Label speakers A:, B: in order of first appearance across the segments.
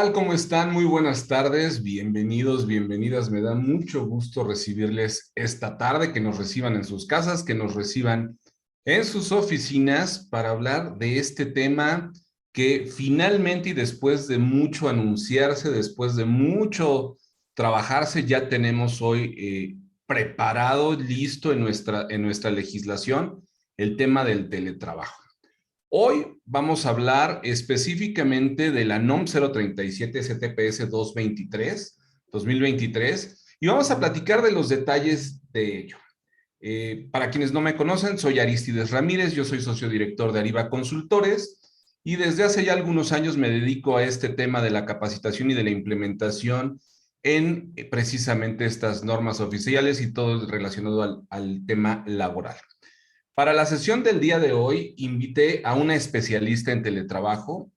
A: tal? ¿Cómo están? Muy buenas tardes. Bienvenidos, bienvenidas. Me da mucho gusto recibirles esta tarde, que nos reciban en sus casas, que nos reciban en sus oficinas para hablar de este tema que finalmente y después de mucho anunciarse, después de mucho trabajarse, ya tenemos hoy preparado, listo en nuestra legislación, el tema del teletrabajo. Hoy vamos a hablar específicamente de la NOM 037 STPS 2023 y vamos a platicar de los detalles de ello. Para quienes no me conocen, soy Arístides Ramírez, yo soy socio director de Ariba Consultores y desde hace ya algunos años me dedico a este tema de la capacitación y de la implementación en precisamente estas normas oficiales y todo relacionado al tema laboral. Para la sesión del día de hoy, invité a una especialista en teletrabajo.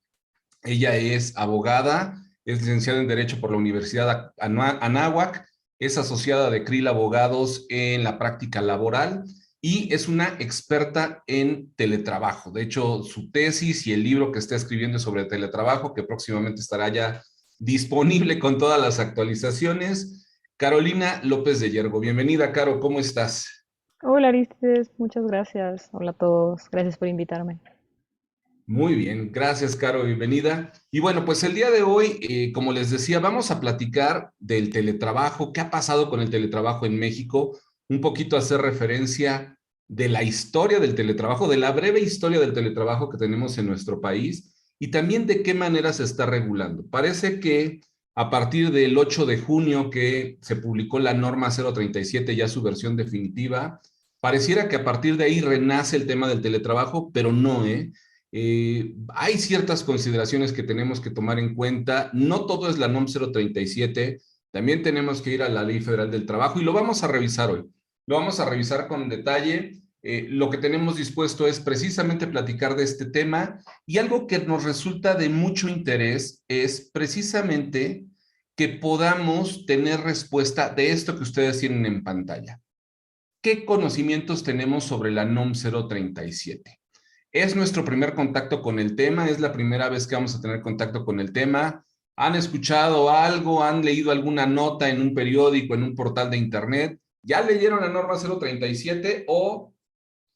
A: Ella es abogada, es licenciada en Derecho por la Universidad Anáhuac, es asociada de CRIL Abogados en la práctica laboral y es una experta en teletrabajo. De hecho, su tesis y el libro que está escribiendo sobre teletrabajo, que próximamente estará ya disponible con todas las actualizaciones. Carolina López de Yergo. Bienvenida, Caro, ¿cómo estás?
B: Hola Aristes, muchas gracias. Hola a todos, gracias por invitarme.
A: Muy bien, gracias, Caro, bienvenida. Y bueno, pues el día de hoy, como les decía, vamos a platicar del teletrabajo, qué ha pasado con el teletrabajo en México, un poquito hacer referencia de la historia del teletrabajo, de la breve historia del teletrabajo que tenemos en nuestro país y también de qué manera se está regulando. Parece que a partir del 8 de junio que se publicó la norma 037, ya su versión definitiva, pareciera que a partir de ahí renace el tema del teletrabajo, pero no, ¿eh? Hay ciertas consideraciones que tenemos que tomar en cuenta. No todo es la NOM 037, también tenemos que ir a la Ley Federal del Trabajo y lo vamos a revisar hoy. Lo vamos a revisar con detalle. Lo que tenemos dispuesto es precisamente platicar de este tema y algo que nos resulta de mucho interés es precisamente que podamos tener respuesta de esto que ustedes tienen en pantalla. ¿Qué conocimientos tenemos sobre la NOM 037? Es nuestro primer contacto con el tema, es la primera vez que vamos a tener contacto con el tema. ¿Han escuchado algo? ¿Han leído alguna nota en un periódico, en un portal de internet? ¿Ya leyeron la norma 037 o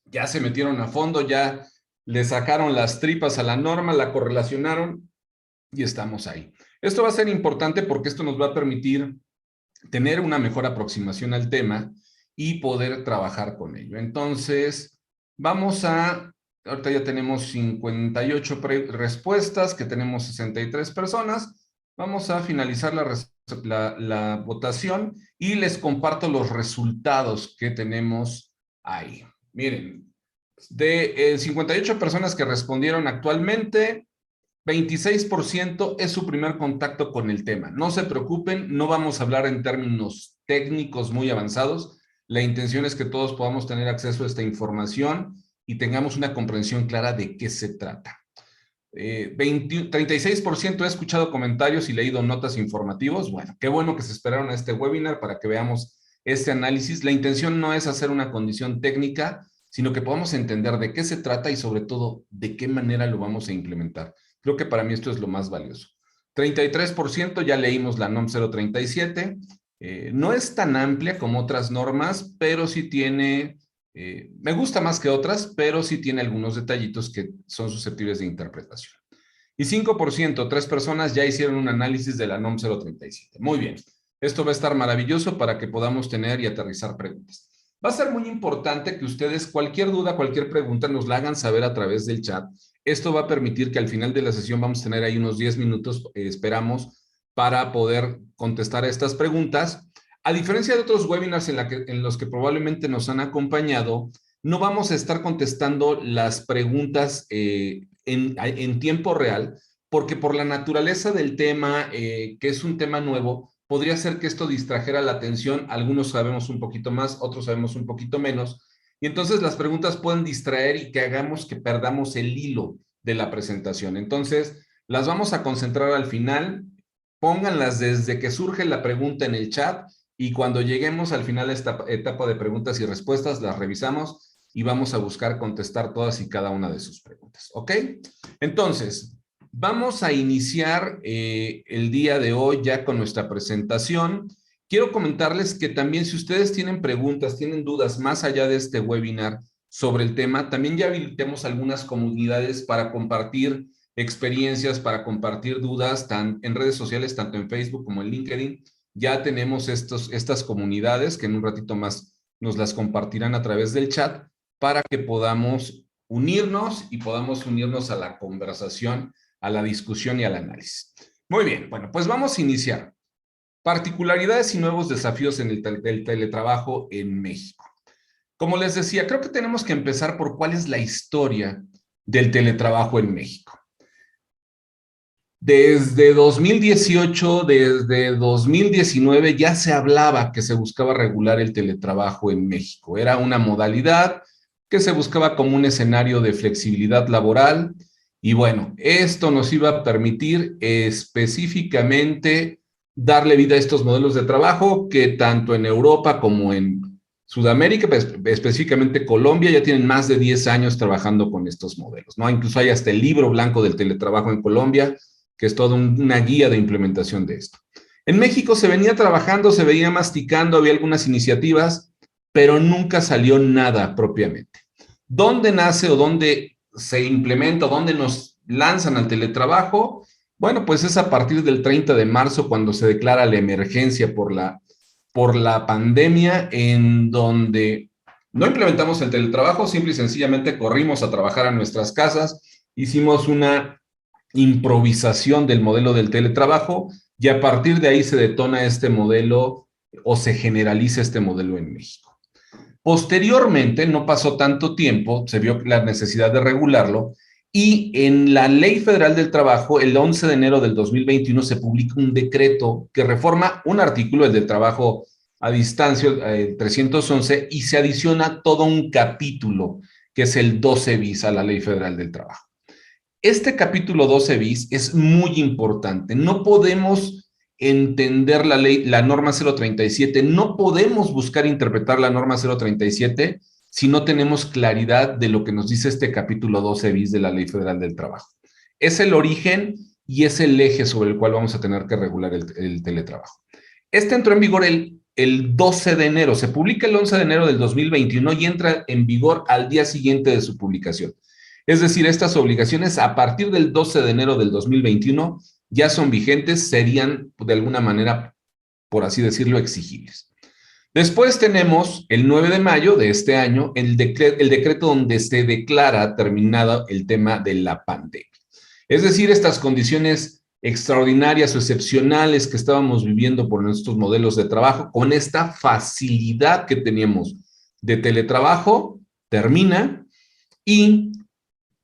A: ya se metieron a fondo, ya le sacaron las tripas a la norma, la correlacionaron y estamos ahí? Esto va a ser importante porque esto nos va a permitir tener una mejor aproximación al tema y poder trabajar con ello. Entonces, ahorita ya tenemos 58 respuestas, que tenemos 63 personas. Vamos a finalizar la votación y les comparto los resultados que tenemos ahí. Miren, de 58 personas que respondieron actualmente, 26% es su primer contacto con el tema. No se preocupen, no vamos a hablar en términos técnicos muy avanzados. La intención es que todos podamos tener acceso a esta información y tengamos una comprensión clara de qué se trata. 36% he escuchado comentarios y leído notas informativos. Bueno, qué bueno que se esperaron a este webinar para que veamos este análisis. La intención no es hacer una condición técnica, sino que podamos entender de qué se trata y sobre todo de qué manera lo vamos a implementar. Creo que para mí esto es lo más valioso. 33% ya leímos la NOM 037. No es tan amplia como otras normas, pero sí tiene, me gusta más que otras, pero sí tiene algunos detallitos que son susceptibles de interpretación. Y 5%, 3 personas ya hicieron un análisis de la NOM 037. Muy bien. Esto va a estar maravilloso para que podamos tener y aterrizar preguntas. Va a ser muy importante que ustedes cualquier duda, cualquier pregunta nos la hagan saber a través del chat. Esto va a permitir que al final de la sesión vamos a tener ahí unos 10 minutos, esperamos, para poder contestar a estas preguntas. A diferencia de otros webinars en los que probablemente nos han acompañado, no vamos a estar contestando las preguntas en tiempo real, porque por la naturaleza del tema, que es un tema nuevo, podría ser que esto distrajera la atención. Algunos sabemos un poquito más, otros sabemos un poquito menos. Y entonces las preguntas pueden distraer y que hagamos que perdamos el hilo de la presentación. Entonces, las vamos a concentrar al final. Pónganlas desde que surge la pregunta en el chat y cuando lleguemos al final de esta etapa de preguntas y respuestas, las revisamos y vamos a buscar contestar todas y cada una de sus preguntas. ¿Ok? Entonces, Vamos a iniciar el día de hoy ya con nuestra presentación. Quiero comentarles que también si ustedes tienen preguntas, tienen dudas más allá de este webinar sobre el tema, también ya habilitemos algunas comunidades para compartir experiencias, para compartir dudas en redes sociales, tanto en Facebook como en LinkedIn. Ya tenemos estas comunidades que en un ratito más nos las compartirán a través del chat para que podamos unirnos y podamos unirnos a la conversación, a la discusión y al análisis. Muy bien, bueno, pues vamos a iniciar. Particularidades y nuevos desafíos en el teletrabajo en México. Como les decía, creo que tenemos que empezar por cuál es la historia del teletrabajo en México. Desde 2018, desde 2019 ya se hablaba que se buscaba regular el teletrabajo en México. Era una modalidad que se buscaba como un escenario de flexibilidad laboral y bueno, esto nos iba a permitir específicamente darle vida a estos modelos de trabajo que tanto en Europa como en Sudamérica, específicamente Colombia, ya tienen más de 10 años trabajando con estos modelos, ¿no? Incluso hay hasta el libro blanco del teletrabajo en Colombia, que es toda una guía de implementación de esto. En México se venía trabajando, se venía masticando, había algunas iniciativas, pero nunca salió nada propiamente. ¿Dónde nace o dónde se implementa, dónde nos lanzan al teletrabajo? Bueno, pues es a partir del 30 de marzo cuando se declara la emergencia por la pandemia, en donde no implementamos el teletrabajo, simple y sencillamente corrimos a trabajar a nuestras casas, hicimos una improvisación del modelo del teletrabajo y a partir de ahí se detona este modelo o se generaliza este modelo en México. Posteriormente, no pasó tanto tiempo, se vio la necesidad de regularlo y en la Ley Federal del Trabajo, el 11 de enero del 2021, se publica un decreto que reforma un artículo, el del trabajo a distancia, el 311, y se adiciona todo un capítulo, que es el 12 bis a la Ley Federal del Trabajo. Este capítulo 12 bis es muy importante. No podemos entender la ley, la norma 037, no podemos buscar interpretar la norma 037 si no tenemos claridad de lo que nos dice este capítulo 12 bis de la Ley Federal del Trabajo. Es el origen y es el eje sobre el cual vamos a tener que regular el teletrabajo. Este entró en vigor el 12 de enero, se publica el 11 de enero del 2021 y entra en vigor al día siguiente de su publicación. Es decir, estas obligaciones a partir del 12 de enero del 2021 ya son vigentes, serían de alguna manera, por así decirlo, exigibles. Después tenemos el 9 de mayo de este año el decreto donde se declara terminado el tema de la pandemia. Es decir, estas condiciones extraordinarias o excepcionales que estábamos viviendo por nuestros modelos de trabajo, con esta facilidad que teníamos de teletrabajo, termina y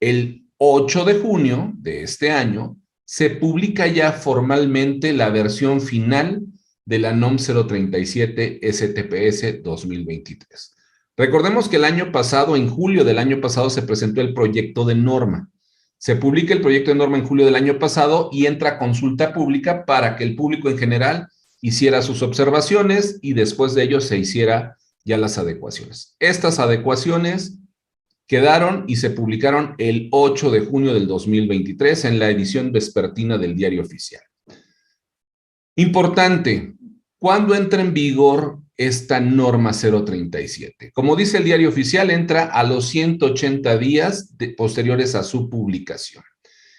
A: el 8 de junio de este año se publica ya formalmente la versión final de la NOM 037 STPS 2023. Recordemos que el año pasado, en julio del año pasado, se presentó el proyecto de norma. Se publica el proyecto de norma en julio del año pasado y entra a consulta pública para que el público en general hiciera sus observaciones y después de ello se hiciera ya las adecuaciones. Estas adecuaciones quedaron y se publicaron el 8 de junio del 2023 en la edición vespertina del Diario Oficial. Importante, ¿cuándo entra en vigor esta norma 037? Como dice el Diario Oficial, entra a los 180 días posteriores a su publicación.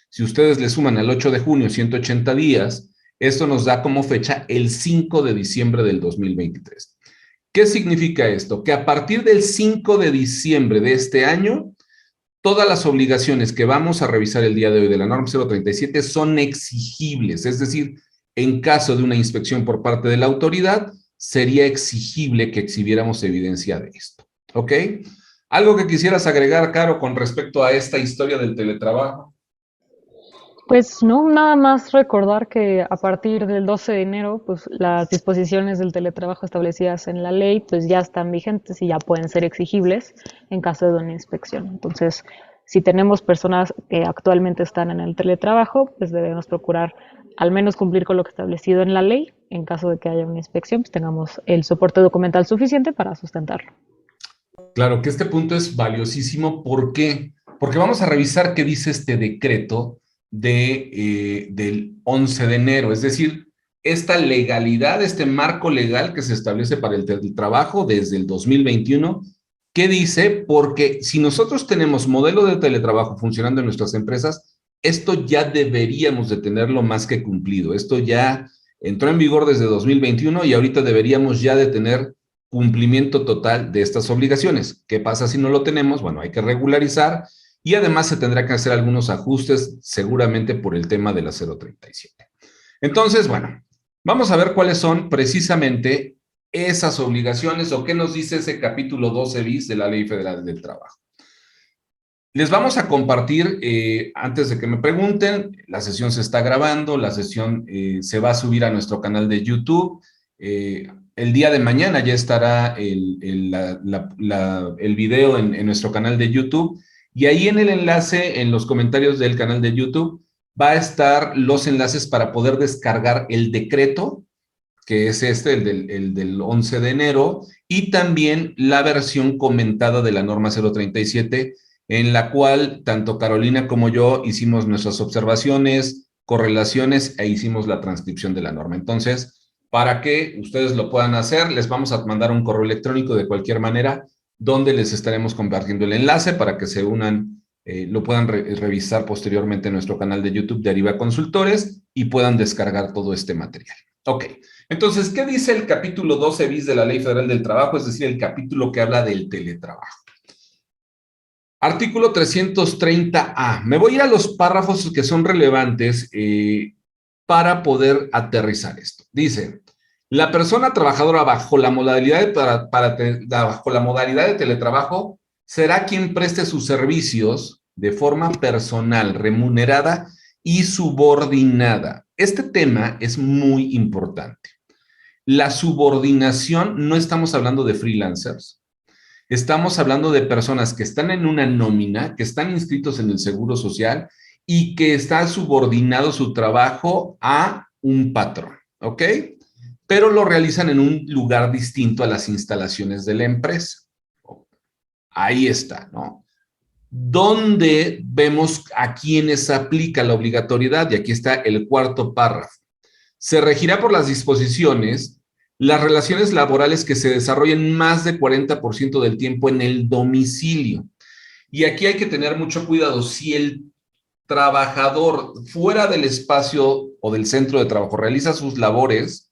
A: Si ustedes le suman al 8 de junio 180 días, esto nos da como fecha el 5 de diciembre del 2023. ¿Qué significa esto? Que a partir del 5 de diciembre de este año, todas las obligaciones que vamos a revisar el día de hoy de la norma 037 son exigibles, es decir, en caso de una inspección por parte de la autoridad, sería exigible que exhibiéramos evidencia de esto. ¿Ok? ¿Algo que quisieras agregar, Caro, con respecto a esta historia del teletrabajo?
B: Pues no, nada más recordar que a partir del 12 de enero, pues las disposiciones del teletrabajo establecidas en la ley, pues ya están vigentes y ya pueden ser exigibles en caso de una inspección. Entonces, si tenemos personas que actualmente están en el teletrabajo, pues debemos procurar al menos cumplir con lo que establecido en la ley. En caso de que haya una inspección, pues tengamos el soporte documental suficiente para sustentarlo.
A: Claro que este punto es valiosísimo. ¿Por qué? Porque vamos a revisar qué dice este decreto del 11 de enero, es decir, esta legalidad, este marco legal que se establece para el teletrabajo desde el 2021. ¿Qué dice? Porque si nosotros tenemos modelo de teletrabajo funcionando en nuestras empresas, esto ya deberíamos de tenerlo más que cumplido. Esto ya entró en vigor desde 2021 y ahorita deberíamos ya de tener cumplimiento total de estas obligaciones. ¿Qué pasa si no lo tenemos? Bueno, hay que regularizar y además se tendrá que hacer algunos ajustes seguramente por el tema de la 037. Entonces, bueno, vamos a ver cuáles son precisamente esas obligaciones o qué nos dice ese capítulo 12 bis de la Ley Federal del Trabajo. Les vamos a compartir, antes de que me pregunten, la sesión se está grabando, la sesión se va a subir a nuestro canal de YouTube. El día de mañana ya estará el video en nuestro canal de YouTube y ahí en el enlace, en los comentarios del canal de YouTube, va a estar los enlaces para poder descargar el decreto, que es el del 11 de enero, y también la versión comentada de la norma 037, en la cual tanto Carolina como yo hicimos nuestras observaciones, correlaciones e hicimos la transcripción de la norma. Entonces, para que ustedes lo puedan hacer, les vamos a mandar un correo electrónico de cualquier manera, donde les estaremos compartiendo el enlace para que se unan, lo puedan revisar posteriormente en nuestro canal de YouTube de Arriba Consultores y puedan descargar todo este material. Ok, entonces, ¿qué dice el capítulo 12 bis de la Ley Federal del Trabajo? Es decir, el capítulo que habla del teletrabajo. Artículo 330A. Me voy a ir a los párrafos que son relevantes para poder aterrizar esto. Dice, la persona trabajadora bajo la modalidad bajo la modalidad de teletrabajo será quien preste sus servicios de forma personal, remunerada y subordinada. Este tema es muy importante. La subordinación, no estamos hablando de freelancers, estamos hablando de personas que están en una nómina, que están inscritos en el Seguro Social y que está subordinado su trabajo a un patrón, ¿ok? Pero lo realizan en un lugar distinto a las instalaciones de la empresa. Ahí está, ¿no? ¿Dónde vemos a quienes aplica la obligatoriedad? Y aquí está el cuarto párrafo. Se regirá por las disposiciones las relaciones laborales que se desarrollen más de 40% del tiempo en el domicilio. Y aquí hay que tener mucho cuidado. Si el trabajador fuera del espacio o del centro de trabajo realiza sus labores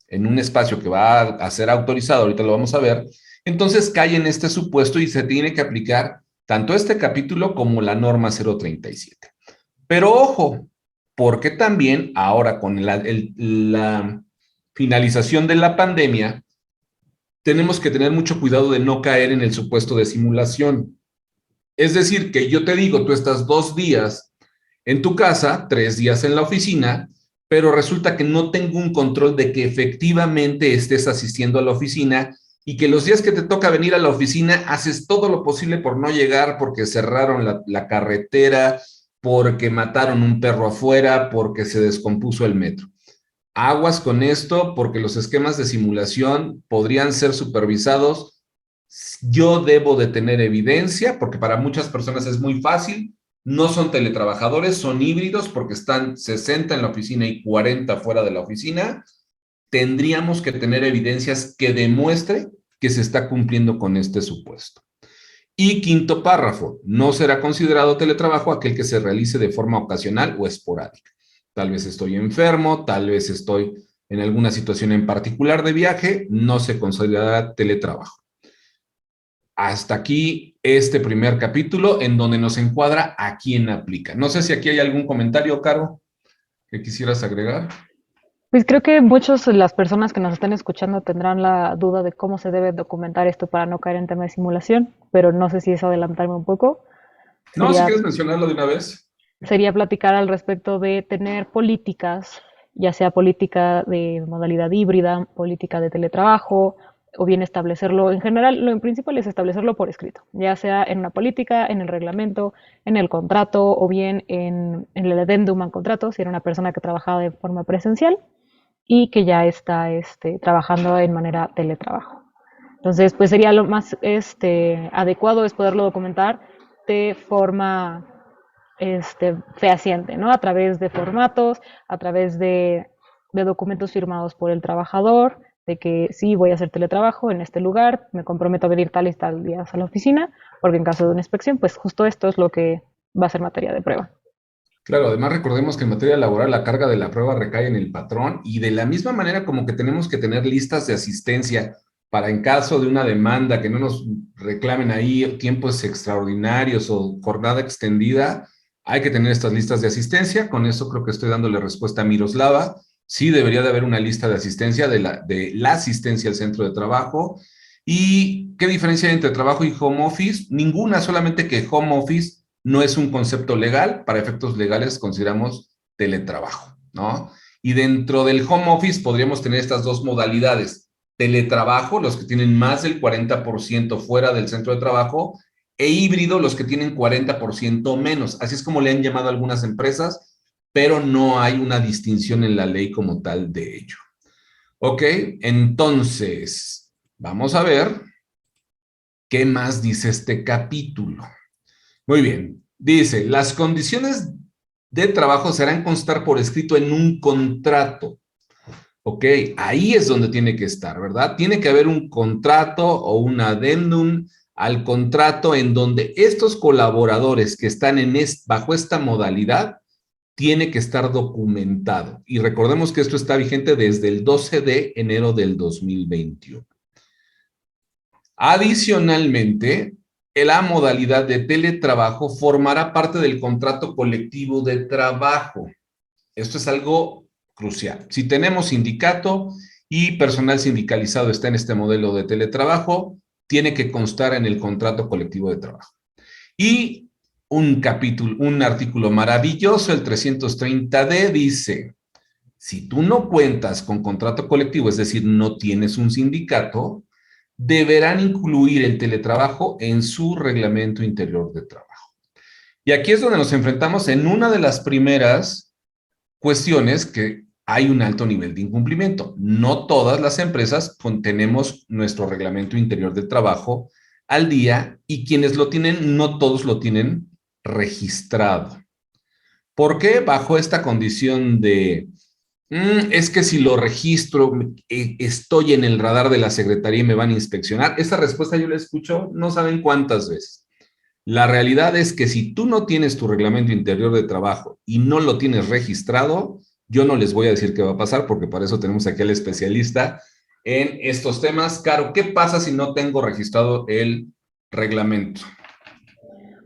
A: en un espacio que va a ser autorizado, ahorita lo vamos a ver, entonces cae en este supuesto y se tiene que aplicar tanto este capítulo como la norma 037. Pero ojo, porque también ahora con la finalización de la pandemia, tenemos que tener mucho cuidado de no caer en el supuesto de simulación. Es decir, que yo te digo, tú estás 2 días en tu casa, 3 días en la oficina, pero resulta que no tengo un control de que efectivamente estés asistiendo a la oficina y que los días que te toca venir a la oficina haces todo lo posible por no llegar porque cerraron la carretera, porque mataron un perro afuera, porque se descompuso el metro. Aguas con esto porque los esquemas de simulación podrían ser supervisados. Yo debo de tener evidencia porque para muchas personas es muy fácil. No son teletrabajadores, son híbridos porque están 60 en la oficina y 40 fuera de la oficina. Tendríamos que tener evidencias que demuestre que se está cumpliendo con este supuesto. Y quinto párrafo, no será considerado teletrabajo aquel que se realice de forma ocasional o esporádica. Tal vez estoy enfermo, tal vez estoy en alguna situación en particular de viaje, no se considerará teletrabajo. Hasta aquí este primer capítulo en donde nos encuadra a quién aplica. No sé si aquí hay algún comentario, Caro, que quisieras agregar.
B: Pues creo que muchas de las personas que nos están escuchando tendrán la duda de cómo se debe documentar esto para no caer en tema de simulación, pero no sé si es adelantarme un poco.
A: No, si
B: Sería,
A: quieres mencionarlo de una vez.
B: sería platicar al respecto de tener políticas, ya sea política de modalidad híbrida, política de teletrabajo, o bien establecerlo, en general, lo principal es establecerlo por escrito, ya sea en una política, en el reglamento, en el contrato, o bien en el adendum al contrato, si era una persona que trabajaba de forma presencial y que ya está trabajando en manera teletrabajo. Entonces, pues sería lo más adecuado es poderlo documentar de forma fehaciente, ¿no? A través de formatos, a través de documentos firmados por el trabajador, de que sí voy a hacer teletrabajo en este lugar, me comprometo a venir tal y tal días a la oficina, porque en caso de una inspección, pues justo esto es lo que va a ser materia de prueba.
A: Claro, además recordemos que en materia laboral la carga de la prueba recae en el patrón y de la misma manera como que tenemos que tener listas de asistencia para en caso de una demanda que no nos reclamen ahí tiempos extraordinarios o jornada extendida, hay que tener estas listas de asistencia. Con eso creo que estoy dándole respuesta a Miroslava. Sí debería de haber una lista de asistencia de la asistencia al centro de trabajo. ¿Y qué diferencia hay entre trabajo y home office? Ninguna, solamente que home office no es un concepto legal, para efectos legales consideramos teletrabajo, ¿no? Y dentro del home office podríamos tener estas dos modalidades, teletrabajo, los que tienen más del 40% fuera del centro de trabajo, e híbrido, los que tienen 40% menos. Así es como le han llamado a algunas empresas, pero no hay una distinción en la ley como tal de ello. Ok, entonces, vamos a ver qué más dice este capítulo. Muy bien. Dice, las condiciones de trabajo se harán constar por escrito en un contrato. Ok, ahí es donde tiene que estar, ¿verdad? Tiene que haber un contrato o un adendum al contrato en donde estos colaboradores que están bajo esta modalidad tiene que estar documentado. Y recordemos que esto está vigente desde el 12 de enero del 2021. Adicionalmente, la modalidad de teletrabajo formará parte del contrato colectivo de trabajo. Esto es algo crucial. Si tenemos sindicato y personal sindicalizado está en este modelo de teletrabajo, tiene que constar en el contrato colectivo de trabajo. Y un artículo maravilloso, el 330D, dice, si tú no cuentas con contrato colectivo, es decir, no tienes un sindicato, deberán incluir el teletrabajo en su reglamento interior de trabajo. Y aquí es donde nos enfrentamos en una de las primeras cuestiones que hay un alto nivel de incumplimiento. No todas las empresas tenemos nuestro reglamento interior de trabajo al día y quienes lo tienen, no todos lo tienen registrado. ¿Por qué? Bajo esta condición de es que si lo registro, estoy en el radar de la Secretaría y me van a inspeccionar. Esa respuesta yo la escucho no saben cuántas veces. La realidad es que si tú no tienes tu reglamento interior de trabajo y no lo tienes registrado, yo no les voy a decir qué va a pasar porque para eso tenemos aquí al especialista en estos temas. Caro, ¿qué pasa si no tengo registrado el reglamento?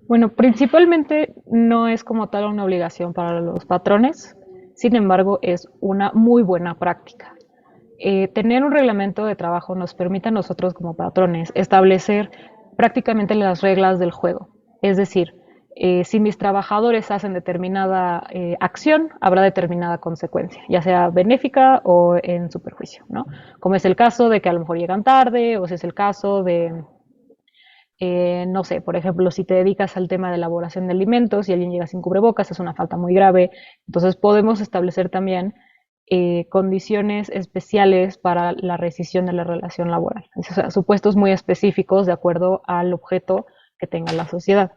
B: Bueno, principalmente no es como tal una obligación para los patrones, sin embargo, es una muy buena práctica. Tener un reglamento de trabajo nos permite a nosotros como patrones establecer prácticamente las reglas del juego. Es decir, si mis trabajadores hacen determinada acción, habrá determinada consecuencia, ya sea benéfica o en su perjuicio, ¿no? Como es el caso de que a lo mejor llegan tarde, o si es el caso de no sé, por ejemplo, si te dedicas al tema de elaboración de alimentos y alguien llega sin cubrebocas, es una falta muy grave. Entonces podemos establecer también condiciones especiales para la rescisión de la relación laboral. O sea, supuestos muy específicos de acuerdo al objeto que tenga la sociedad.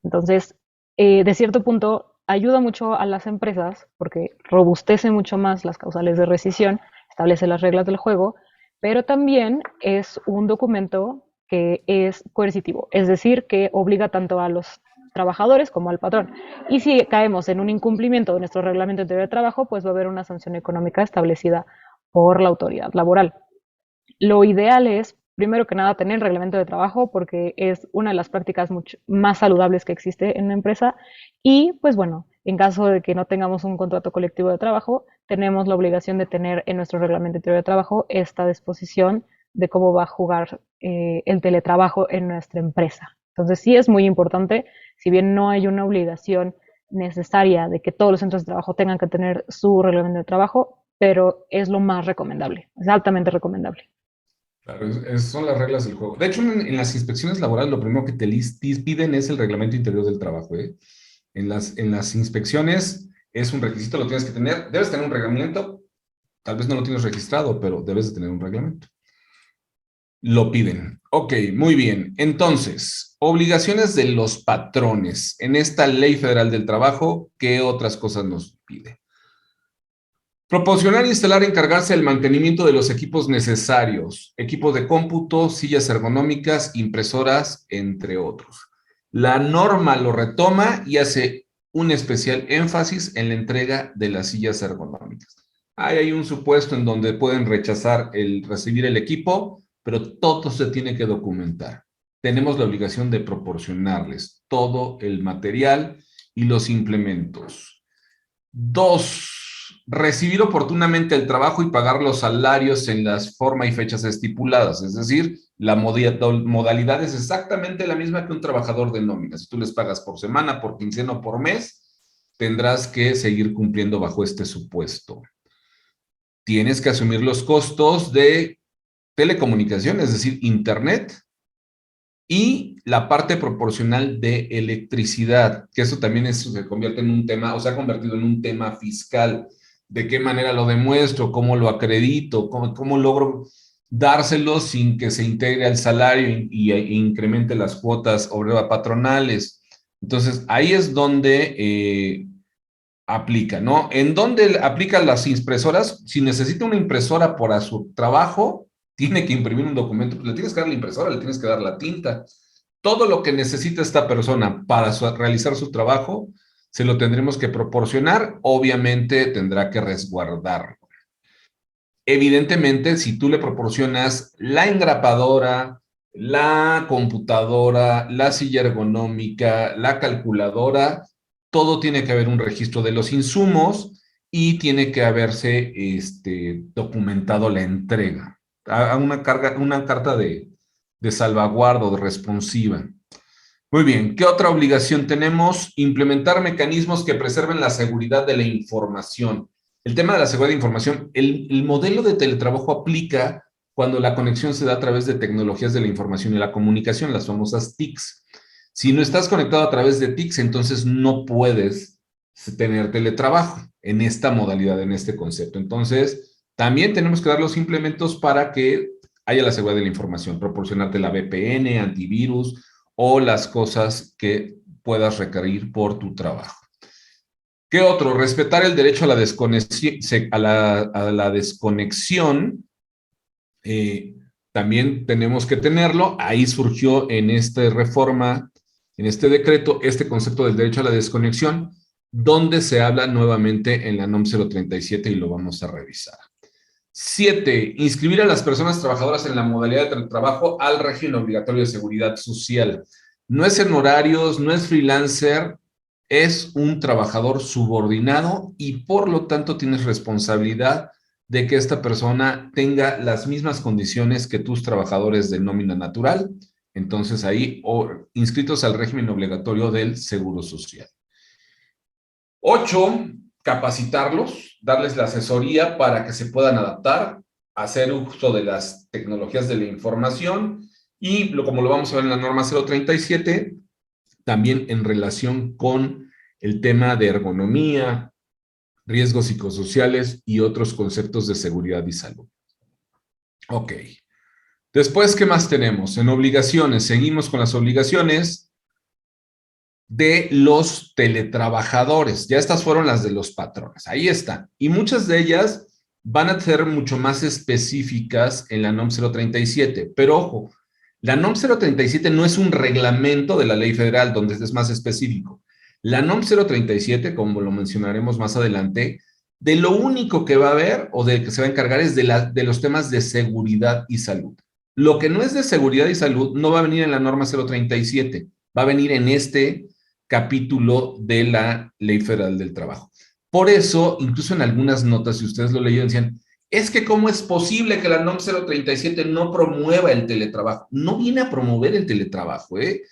B: Entonces, de cierto punto, ayuda mucho a las empresas porque robustece mucho más las causales de rescisión, establece las reglas del juego, pero también es un documento que es coercitivo, es decir, que obliga tanto a los trabajadores como al patrón. Y si caemos en un incumplimiento de nuestro reglamento interior de trabajo, pues va a haber una sanción económica establecida por la autoridad laboral. Lo ideal es, primero que nada, tener reglamento de trabajo porque es una de las prácticas mucho más saludables que existe en una empresa. Y pues bueno, en caso de que no tengamos un contrato colectivo de trabajo, tenemos la obligación de tener en nuestro reglamento interior de trabajo esta disposición de cómo va a jugar el teletrabajo en nuestra empresa. Entonces sí es muy importante, si bien no hay una obligación necesaria de que todos los centros de trabajo tengan que tener su reglamento de trabajo, pero es lo más recomendable, es altamente recomendable.
A: Claro, son las reglas del juego. De hecho, en las inspecciones laborales lo primero que piden es el reglamento interior del trabajo, ¿eh? En las inspecciones es un requisito, lo tienes que tener. Debes tener un reglamento, tal vez no lo tienes registrado, pero debes de tener un reglamento. Lo piden. Ok, muy bien. Entonces, obligaciones de los patrones. En esta Ley Federal del Trabajo, ¿qué otras cosas nos pide? Proporcionar, instalar, encargarse del mantenimiento de los equipos necesarios, equipos de cómputo, sillas ergonómicas, impresoras, entre otros. La norma lo retoma y hace un especial énfasis en la entrega de las sillas ergonómicas. Ahí hay un supuesto en donde pueden rechazar el recibir el equipo, pero todo se tiene que documentar. Tenemos la obligación de proporcionarles todo el material y los implementos. Dos, recibir oportunamente el trabajo y pagar los salarios en las formas y fechas estipuladas. Es decir, la modalidad es exactamente la misma que un trabajador de nómina. Si tú les pagas por semana, por quincena o por mes, tendrás que seguir cumpliendo bajo este supuesto. Tienes que asumir los costos de telecomunicación, es decir, internet, y la parte proporcional de electricidad, que eso también se convierte en un tema, o se ha convertido en un tema fiscal. ¿De qué manera lo demuestro? ¿Cómo lo acredito? ¿Cómo logro dárselo sin que se integre al salario e incremente las cuotas obrera patronales? Entonces, ahí es donde aplica, ¿no? ¿En dónde aplican las impresoras? Si necesita una impresora para su trabajo, tiene que imprimir un documento, pues le tienes que dar la impresora, le tienes que dar la tinta. Todo lo que necesita esta persona para realizar su trabajo, se lo tendremos que proporcionar, obviamente tendrá que resguardarlo. Evidentemente, si tú le proporcionas la engrapadora, la computadora, la silla ergonómica, la calculadora, todo tiene que haber un registro de los insumos y tiene que haberse documentado la entrega. A una carta de salvaguardo, de responsiva. Muy bien, ¿qué otra obligación tenemos? Implementar mecanismos que preserven la seguridad de la información. El tema de la seguridad de información, el modelo de teletrabajo aplica cuando la conexión se da a través de tecnologías de la información y la comunicación, las famosas TICs. Si no estás conectado a través de TICs, entonces no puedes tener teletrabajo en esta modalidad, en este concepto. Entonces, también tenemos que dar los implementos para que haya la seguridad de la información, proporcionarte la VPN, antivirus, o las cosas que puedas requerir por tu trabajo. ¿Qué otro? Respetar el derecho a la desconexión. A la desconexión también tenemos que tenerlo. Ahí surgió en esta reforma, en este decreto, este concepto del derecho a la desconexión, donde se habla nuevamente en la NOM 037 y lo vamos a revisar. 7. Inscribir a las personas trabajadoras en la modalidad de trabajo al régimen obligatorio de seguridad social. No es en horarios, no es freelancer, es un trabajador subordinado y por lo tanto tienes responsabilidad de que esta persona tenga las mismas condiciones que tus trabajadores de nómina natural. Entonces ahí, inscritos al régimen obligatorio del Seguro Social. 8, capacitarlos, darles la asesoría para que se puedan adaptar, hacer uso de las tecnologías de la información y, como lo vamos a ver en la norma 037, también en relación con el tema de ergonomía, riesgos psicosociales y otros conceptos de seguridad y salud. Ok. Después, ¿qué más tenemos? En obligaciones, seguimos con las obligaciones de los teletrabajadores. Ya estas fueron las de los patrones. Ahí están. Y muchas de ellas van a ser mucho más específicas en la NOM 037. Pero ojo, la NOM 037 no es un reglamento de la ley federal donde es más específico. La NOM 037, como lo mencionaremos más adelante, de lo único que va a haber o de que se va a encargar es de los temas de seguridad y salud. Lo que no es de seguridad y salud no va a venir en la norma 037, va a venir en este capítulo de la Ley Federal del Trabajo. Por eso, incluso en algunas notas, si ustedes lo leyeron, decían, es que cómo es posible que la NOM 037 no promueva el teletrabajo. No viene a promover el teletrabajo, ¿eh?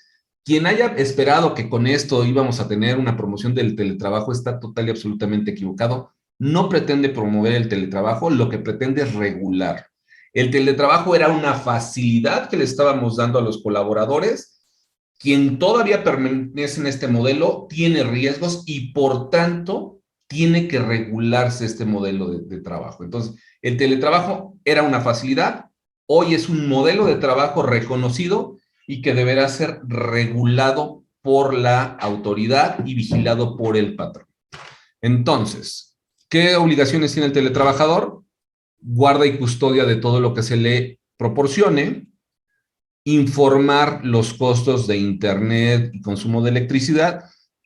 A: Quien haya esperado que con esto íbamos a tener una promoción del teletrabajo está total y absolutamente equivocado. No pretende promover el teletrabajo, lo que pretende es regular. El teletrabajo era una facilidad que le estábamos dando a los colaboradores. Quien todavía permanece en este modelo tiene riesgos y por tanto tiene que regularse este modelo de trabajo. Entonces, el teletrabajo era una facilidad, Hoy es un modelo de trabajo reconocido y que deberá ser regulado por la autoridad y vigilado por el patrón. Entonces, ¿qué obligaciones tiene el teletrabajador? Guarda y custodia de todo lo que se le proporcione, informar los costos de internet y consumo de electricidad.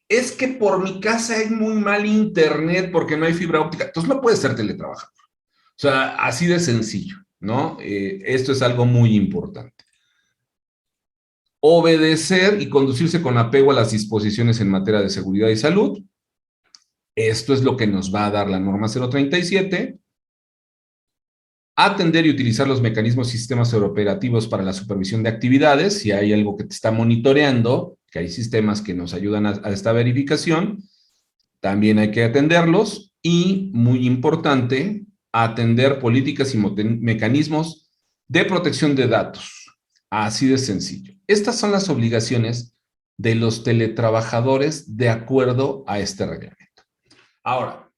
A: Es que por mi casa hay muy mal internet porque no hay fibra óptica. Entonces no puede ser teletrabajador. O sea, así de sencillo, ¿no? Esto es algo muy importante. Obedecer y conducirse con apego a las disposiciones en materia de seguridad y salud. Esto es lo que nos va a dar la norma 037. Atender y utilizar los mecanismos y sistemas operativos para la supervisión de actividades. Si hay algo que te está monitoreando, que hay sistemas que nos ayudan a esta verificación, también hay que atenderlos. Y, muy importante, atender políticas y mecanismos de protección de datos. Así de sencillo. Estas son las obligaciones de los teletrabajadores de acuerdo a este reglamento. Ahora,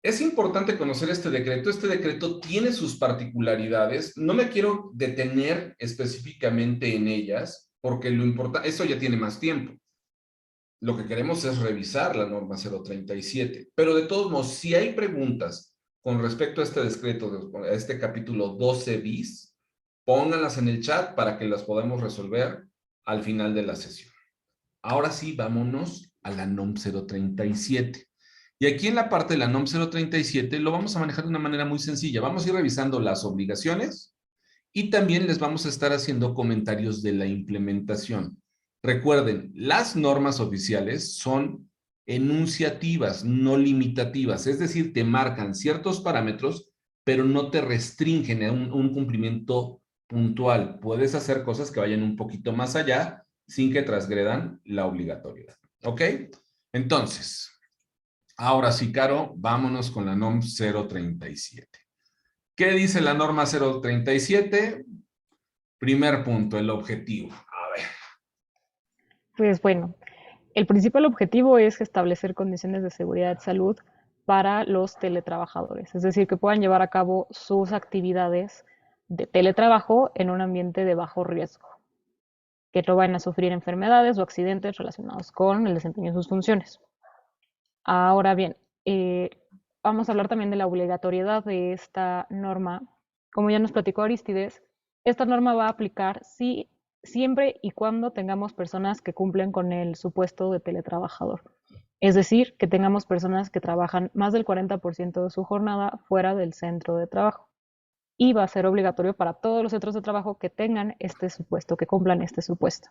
A: es importante conocer este decreto. Este decreto tiene sus particularidades. No me quiero detener específicamente en ellas, porque lo importante, eso ya tiene más tiempo. Lo que queremos es revisar la norma 037. Pero de todos modos, si hay preguntas con respecto a este decreto, a este capítulo 12 bis, pónganlas en el chat para que las podamos resolver al final de la sesión. Ahora sí, vámonos a la NOM 037. Y aquí en la parte de la NOM 037 lo vamos a manejar de una manera muy sencilla. Vamos a ir revisando las obligaciones y también les vamos a estar haciendo comentarios de la implementación. Recuerden, las normas oficiales son enunciativas, no limitativas, es decir, te marcan ciertos parámetros, pero no te restringen a un cumplimiento puntual. Puedes hacer cosas que vayan un poquito más allá sin que transgredan la obligatoriedad. ¿Ok? Entonces, ahora sí, Caro, vámonos con la NOM 037. ¿Qué dice la norma 037? Primer punto, el objetivo. A ver.
B: Pues bueno, el principal objetivo es establecer condiciones de seguridad y salud para los teletrabajadores, es decir, que puedan llevar a cabo sus actividades de teletrabajo en un ambiente de bajo riesgo, que no vayan a sufrir enfermedades o accidentes relacionados con el desempeño de sus funciones. Ahora bien, eh, vamos a hablar también de la obligatoriedad de esta norma. Como ya nos platicó Aristides, esta norma va a aplicar si, siempre y cuando tengamos personas que cumplen con el supuesto de teletrabajador. Es decir, que tengamos personas que trabajan más del 40% de su jornada fuera del centro de trabajo. Y va a ser obligatorio para todos los centros de trabajo que tengan este supuesto, que cumplan este supuesto.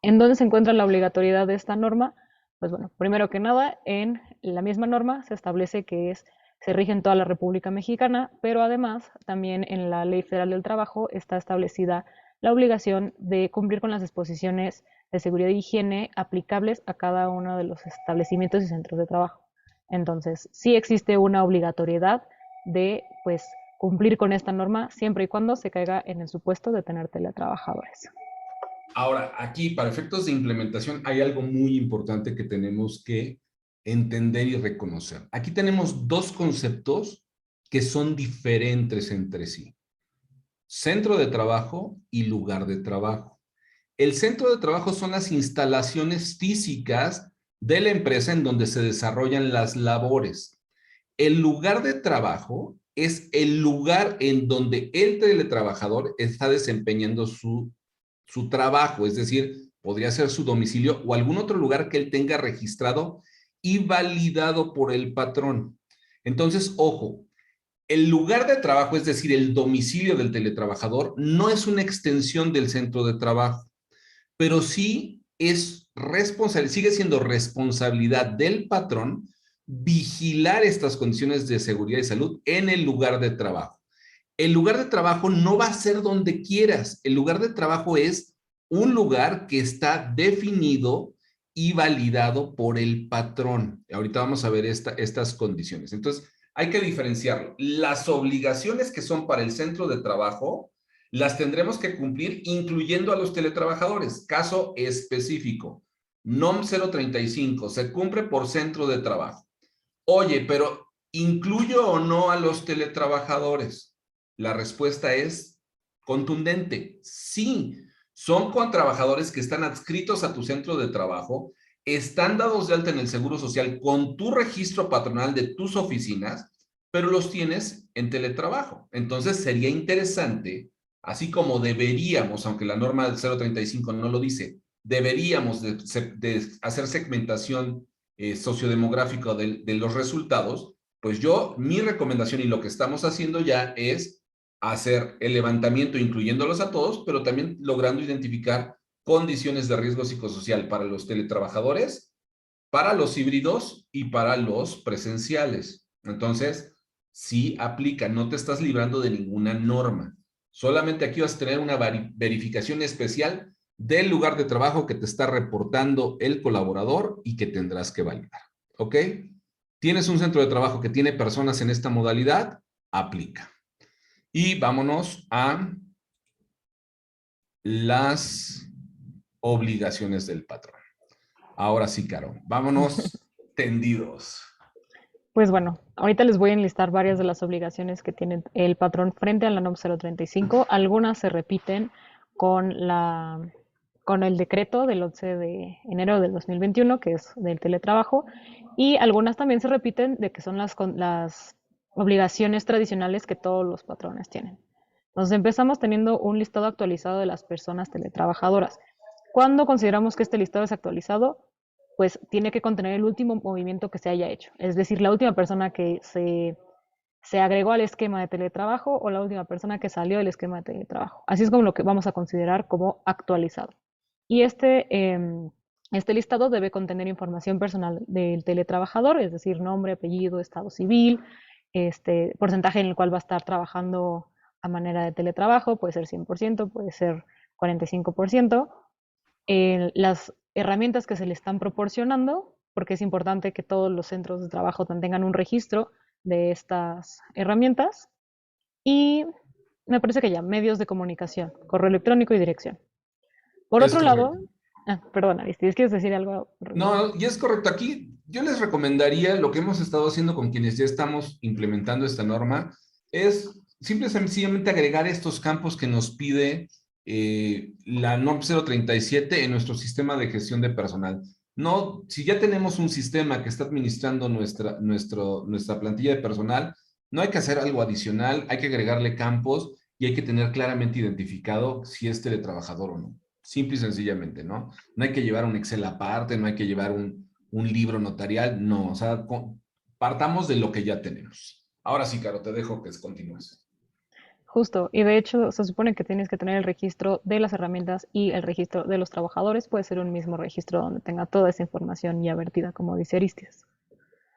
B: ¿En dónde se encuentra la obligatoriedad de esta norma? Pues bueno, primero que nada, en la misma norma se establece que se rige en toda la República Mexicana, pero además también en la Ley Federal del Trabajo está establecida la obligación de cumplir con las disposiciones de seguridad e higiene aplicables a cada uno de los establecimientos y centros de trabajo. Entonces, sí existe una obligatoriedad de pues cumplir con esta norma siempre y cuando se caiga en el supuesto de tener teletrabajadores.
A: Ahora, aquí, para efectos de implementación, hay algo muy importante que tenemos que entender y reconocer. Aquí tenemos dos conceptos que son diferentes entre sí. Centro de trabajo y lugar de trabajo. El centro de trabajo son las instalaciones físicas de la empresa en donde se desarrollan las labores. El lugar de trabajo es el lugar en donde el teletrabajador está desempeñando su trabajo, es decir, podría ser su domicilio o algún otro lugar que él tenga registrado y validado por el patrón. Entonces, ojo, el lugar de trabajo, es decir, el domicilio del teletrabajador, no es una extensión del centro de trabajo, pero sí es responsable, sigue siendo responsabilidad del patrón vigilar estas condiciones de seguridad y salud en el lugar de trabajo. El lugar de trabajo no va a ser donde quieras. El lugar de trabajo es un lugar que está definido y validado por el patrón. Ahorita vamos a ver estas condiciones. Entonces, hay que diferenciarlo. Las obligaciones que son para el centro de trabajo las tendremos que cumplir incluyendo a los teletrabajadores. Caso específico. NOM 035 se cumple por centro de trabajo. Oye, pero ¿incluyo o no a los teletrabajadores? La respuesta es contundente. Sí, son con trabajadores que están adscritos a tu centro de trabajo, están dados de alta en el Seguro Social con tu registro patronal de tus oficinas, pero los tienes en teletrabajo. Entonces sería interesante, así como deberíamos, aunque la norma del 035 no lo dice, deberíamos de hacer segmentación sociodemográfica de los resultados, pues mi recomendación y lo que estamos haciendo ya es hacer el levantamiento incluyéndolos a todos, pero también logrando identificar condiciones de riesgo psicosocial para los teletrabajadores, para los híbridos y para los presenciales. Entonces, sí aplica, no te estás librando de ninguna norma. Solamente aquí vas a tener una verificación especial del lugar de trabajo que te está reportando el colaborador y que tendrás que validar. ¿Ok? ¿Tienes un centro de trabajo que tiene personas en esta modalidad? Aplica. Y vámonos a las obligaciones del patrón. Ahora sí, Caro, vámonos tendidos.
B: Pues bueno, ahorita les voy a enlistar varias de las obligaciones que tiene el patrón frente a la NOM 035. Algunas se repiten con con el decreto del 11 de enero del 2021, que es del teletrabajo, y algunas también se repiten de que son las obligaciones tradicionales que todos los patrones tienen. Entonces empezamos teniendo un listado actualizado de las personas teletrabajadoras. ¿Cuándo consideramos que este listado es actualizado? Pues tiene que contener el último movimiento que se haya hecho, es decir, la última persona que se agregó al esquema de teletrabajo o la última persona que salió del esquema de teletrabajo. Así es como lo que vamos a considerar como actualizado. Y este listado debe contener información personal del teletrabajador, es decir, nombre, apellido, estado civil, porcentaje en el cual va a estar trabajando a manera de teletrabajo, puede ser 100%, puede ser 45%, las herramientas que se le están proporcionando, porque es importante que todos los centros de trabajo tengan un registro de estas herramientas, y me parece que ya, medios de comunicación, correo electrónico y dirección. Por
A: Es
B: otro lado,
A: correcto.
B: perdona, Aristides, ¿quieres decir algo?
A: No, y es correcto. Aquí yo les recomendaría lo que hemos estado haciendo con quienes ya estamos implementando esta norma, es simple y sencillamente agregar estos campos que nos pide la NOM 037 en nuestro sistema de gestión de personal. No, si ya tenemos un sistema que está administrando nuestra plantilla de personal, no hay que hacer algo adicional, hay que agregarle campos y hay que tener claramente identificado si es teletrabajador o no. Simple y sencillamente, ¿no? No hay que llevar un Excel aparte, no hay que llevar un libro notarial, no, o sea, partamos de lo que ya tenemos. Ahora sí, Caro, te dejo que continúes.
B: Justo, y de hecho se supone que tienes que tener el registro de las herramientas y el registro de los trabajadores, puede ser un mismo registro donde tenga toda esa información ya vertida, como dice Aristides.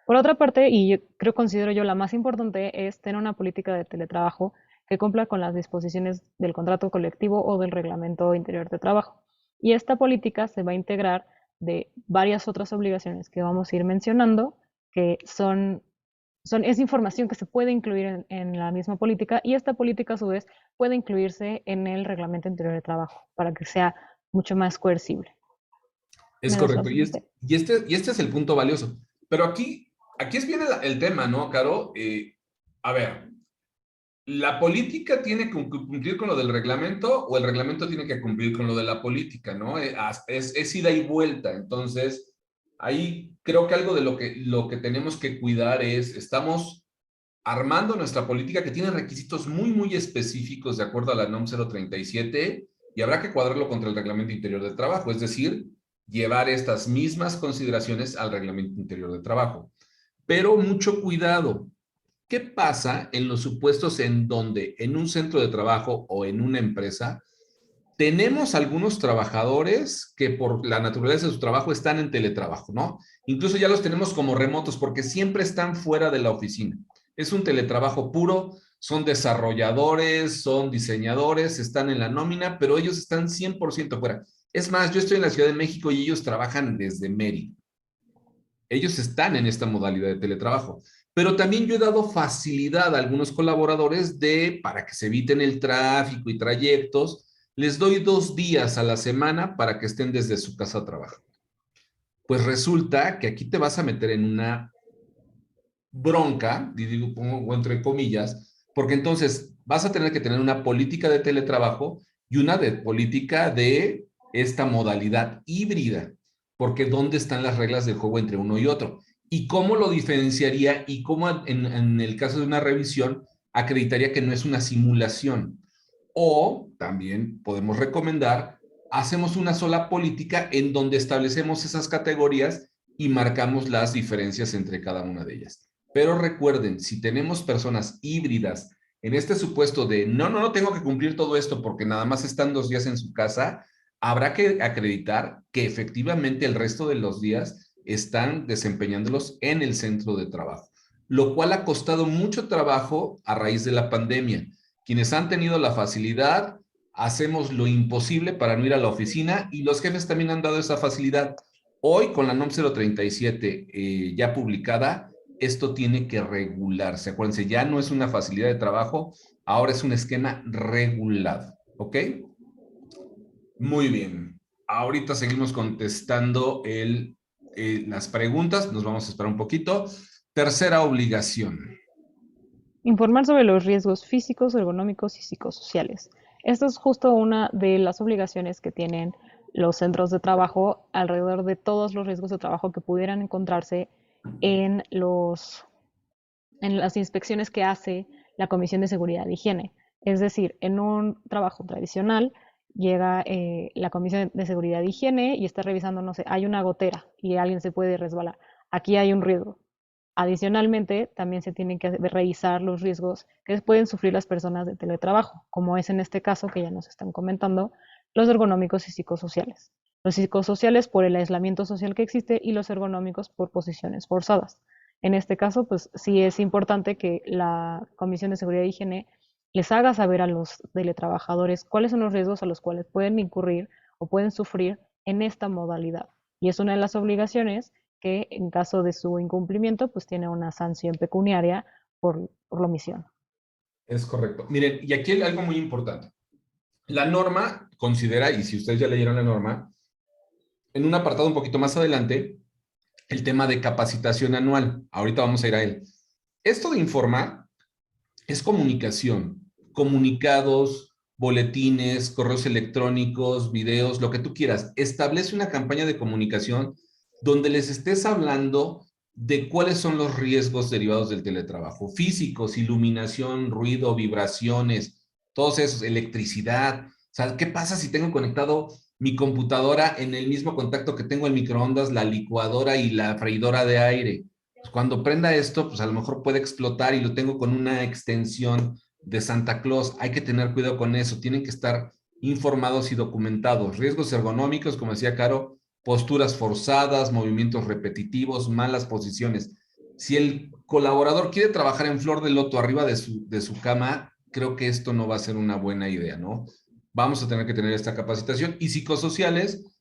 B: Por otra parte, y considero yo la más importante, es tener una política de teletrabajo que cumpla con las disposiciones del contrato colectivo o del reglamento interior de trabajo. Y esta política se va a integrar de varias otras obligaciones que vamos a ir mencionando, que es información que se puede incluir en la misma política, y esta política a su vez puede incluirse en el reglamento interior de trabajo para que sea mucho más coercible.
A: Es
B: ¿Me das la
A: correcto,
B: siguiente?
A: y este es el punto valioso. Pero aquí es bien el tema, ¿no, Caro? A ver, ¿la política tiene que cumplir con lo del reglamento o el reglamento tiene que cumplir con lo de la política, ¿no? Es ida y vuelta. Entonces, ahí creo que algo de lo que tenemos que cuidar es, estamos armando nuestra política que tiene requisitos muy, muy específicos de acuerdo a la NOM 037 y habrá que cuadrarlo contra el Reglamento Interior de Trabajo, es decir, llevar estas mismas consideraciones al Reglamento Interior de Trabajo. Pero mucho cuidado. ¿Qué pasa en los supuestos en donde en un centro de trabajo o en una empresa tenemos algunos trabajadores que por la naturaleza de su trabajo están en teletrabajo, ¿no? Incluso ya los tenemos como remotos porque siempre están fuera de la oficina. Es un teletrabajo puro, son desarrolladores, son diseñadores, están en la nómina, pero ellos están 100% fuera. Es más, yo estoy en la Ciudad de México y ellos trabajan desde Mérida. Ellos están en esta modalidad de teletrabajo. Pero también yo he dado facilidad a algunos colaboradores para que se eviten el tráfico y trayectos, les doy 2 días a la semana para que estén desde su casa a trabajar. Pues resulta que aquí te vas a meter en una bronca, digo, pongo entre comillas, porque entonces vas a tener que tener una política de teletrabajo y una de política de esta modalidad híbrida, porque ¿dónde están las reglas del juego entre uno y otro? ¿Y cómo lo diferenciaría y cómo en el caso de una revisión acreditaría que no es una simulación? O también podemos recomendar, hacemos una sola política en donde establecemos esas categorías y marcamos las diferencias entre cada una de ellas. Pero recuerden, si tenemos personas híbridas en este supuesto de no tengo que cumplir todo esto porque nada más están 2 días en su casa, habrá que acreditar que efectivamente el resto de los días están desempeñándolos en el centro de trabajo, lo cual ha costado mucho trabajo a raíz de la pandemia. Quienes han tenido la facilidad, hacemos lo imposible para no ir a la oficina y los jefes también han dado esa facilidad. Hoy, con la NOM 037 ya publicada, esto tiene que regularse. Acuérdense, ya no es una facilidad de trabajo, ahora es un esquema regulado. ¿Ok? Muy bien. Ahorita seguimos contestando las preguntas. Nos vamos a esperar un poquito. Tercera obligación.
B: Informar sobre los riesgos físicos, ergonómicos y psicosociales. Esta es justo una de las obligaciones que tienen los centros de trabajo alrededor de todos los riesgos de trabajo que pudieran encontrarse en en las inspecciones que hace la Comisión de Seguridad e Higiene. Es decir, en un trabajo tradicional llega la Comisión de Seguridad e Higiene y está revisando, no sé, hay una gotera y alguien se puede resbalar. Aquí hay un riesgo. Adicionalmente, también se tienen que revisar los riesgos que pueden sufrir las personas de teletrabajo, como es en este caso que ya nos están comentando, los ergonómicos y psicosociales. Los psicosociales por el aislamiento social que existe y los ergonómicos por posiciones forzadas. En este caso, pues sí es importante que la Comisión de Seguridad e Higiene les haga saber a los teletrabajadores cuáles son los riesgos a los cuales pueden incurrir o pueden sufrir en esta modalidad. Y es una de las obligaciones que en caso de su incumplimiento, pues tiene una sanción pecuniaria por la omisión.
A: Es correcto. Miren, y aquí hay algo muy importante. La norma considera, y si ustedes ya leyeron la norma, en un apartado un poquito más adelante, el tema de capacitación anual. Ahorita vamos a ir a él. Esto de informar es comunicación, comunicados, boletines, correos electrónicos, videos, lo que tú quieras. Establece una campaña de comunicación donde les estés hablando de cuáles son los riesgos derivados del teletrabajo, físicos, iluminación, ruido, vibraciones, todos esos, electricidad. O sea, ¿qué pasa si tengo conectado mi computadora en el mismo contacto que tengo el microondas, la licuadora y la freidora de aire? Pues cuando prenda esto, pues a lo mejor puede explotar y lo tengo con una extensión de Santa Claus. Hay que tener cuidado con eso. Tienen que estar informados y documentados. Riesgos ergonómicos, como decía Caro, posturas forzadas, movimientos repetitivos, malas posiciones. Si el colaborador quiere trabajar en flor de loto arriba de su cama, creo que esto no va a ser una buena idea, ¿no? Vamos a tener que tener esta capacitación. Y psicosociales,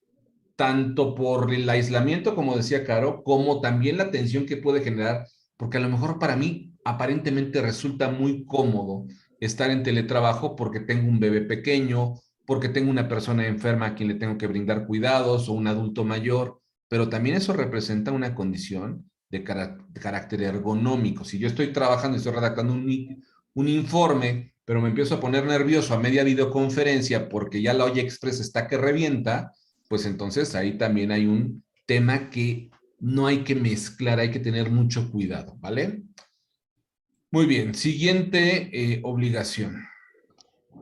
A: tanto por el aislamiento, como decía Caro, como también la tensión que puede generar, porque a lo mejor para mí aparentemente resulta muy cómodo estar en teletrabajo porque tengo un bebé pequeño, porque tengo una persona enferma a quien le tengo que brindar cuidados o un adulto mayor, pero también eso representa una condición de carácter ergonómico. Si yo estoy trabajando y estoy redactando un informe, pero me empiezo a poner nervioso a media videoconferencia porque ya la olla express está que revienta, pues entonces ahí también hay un tema que no hay que mezclar, hay que tener mucho cuidado, ¿vale? Muy bien, siguiente obligación.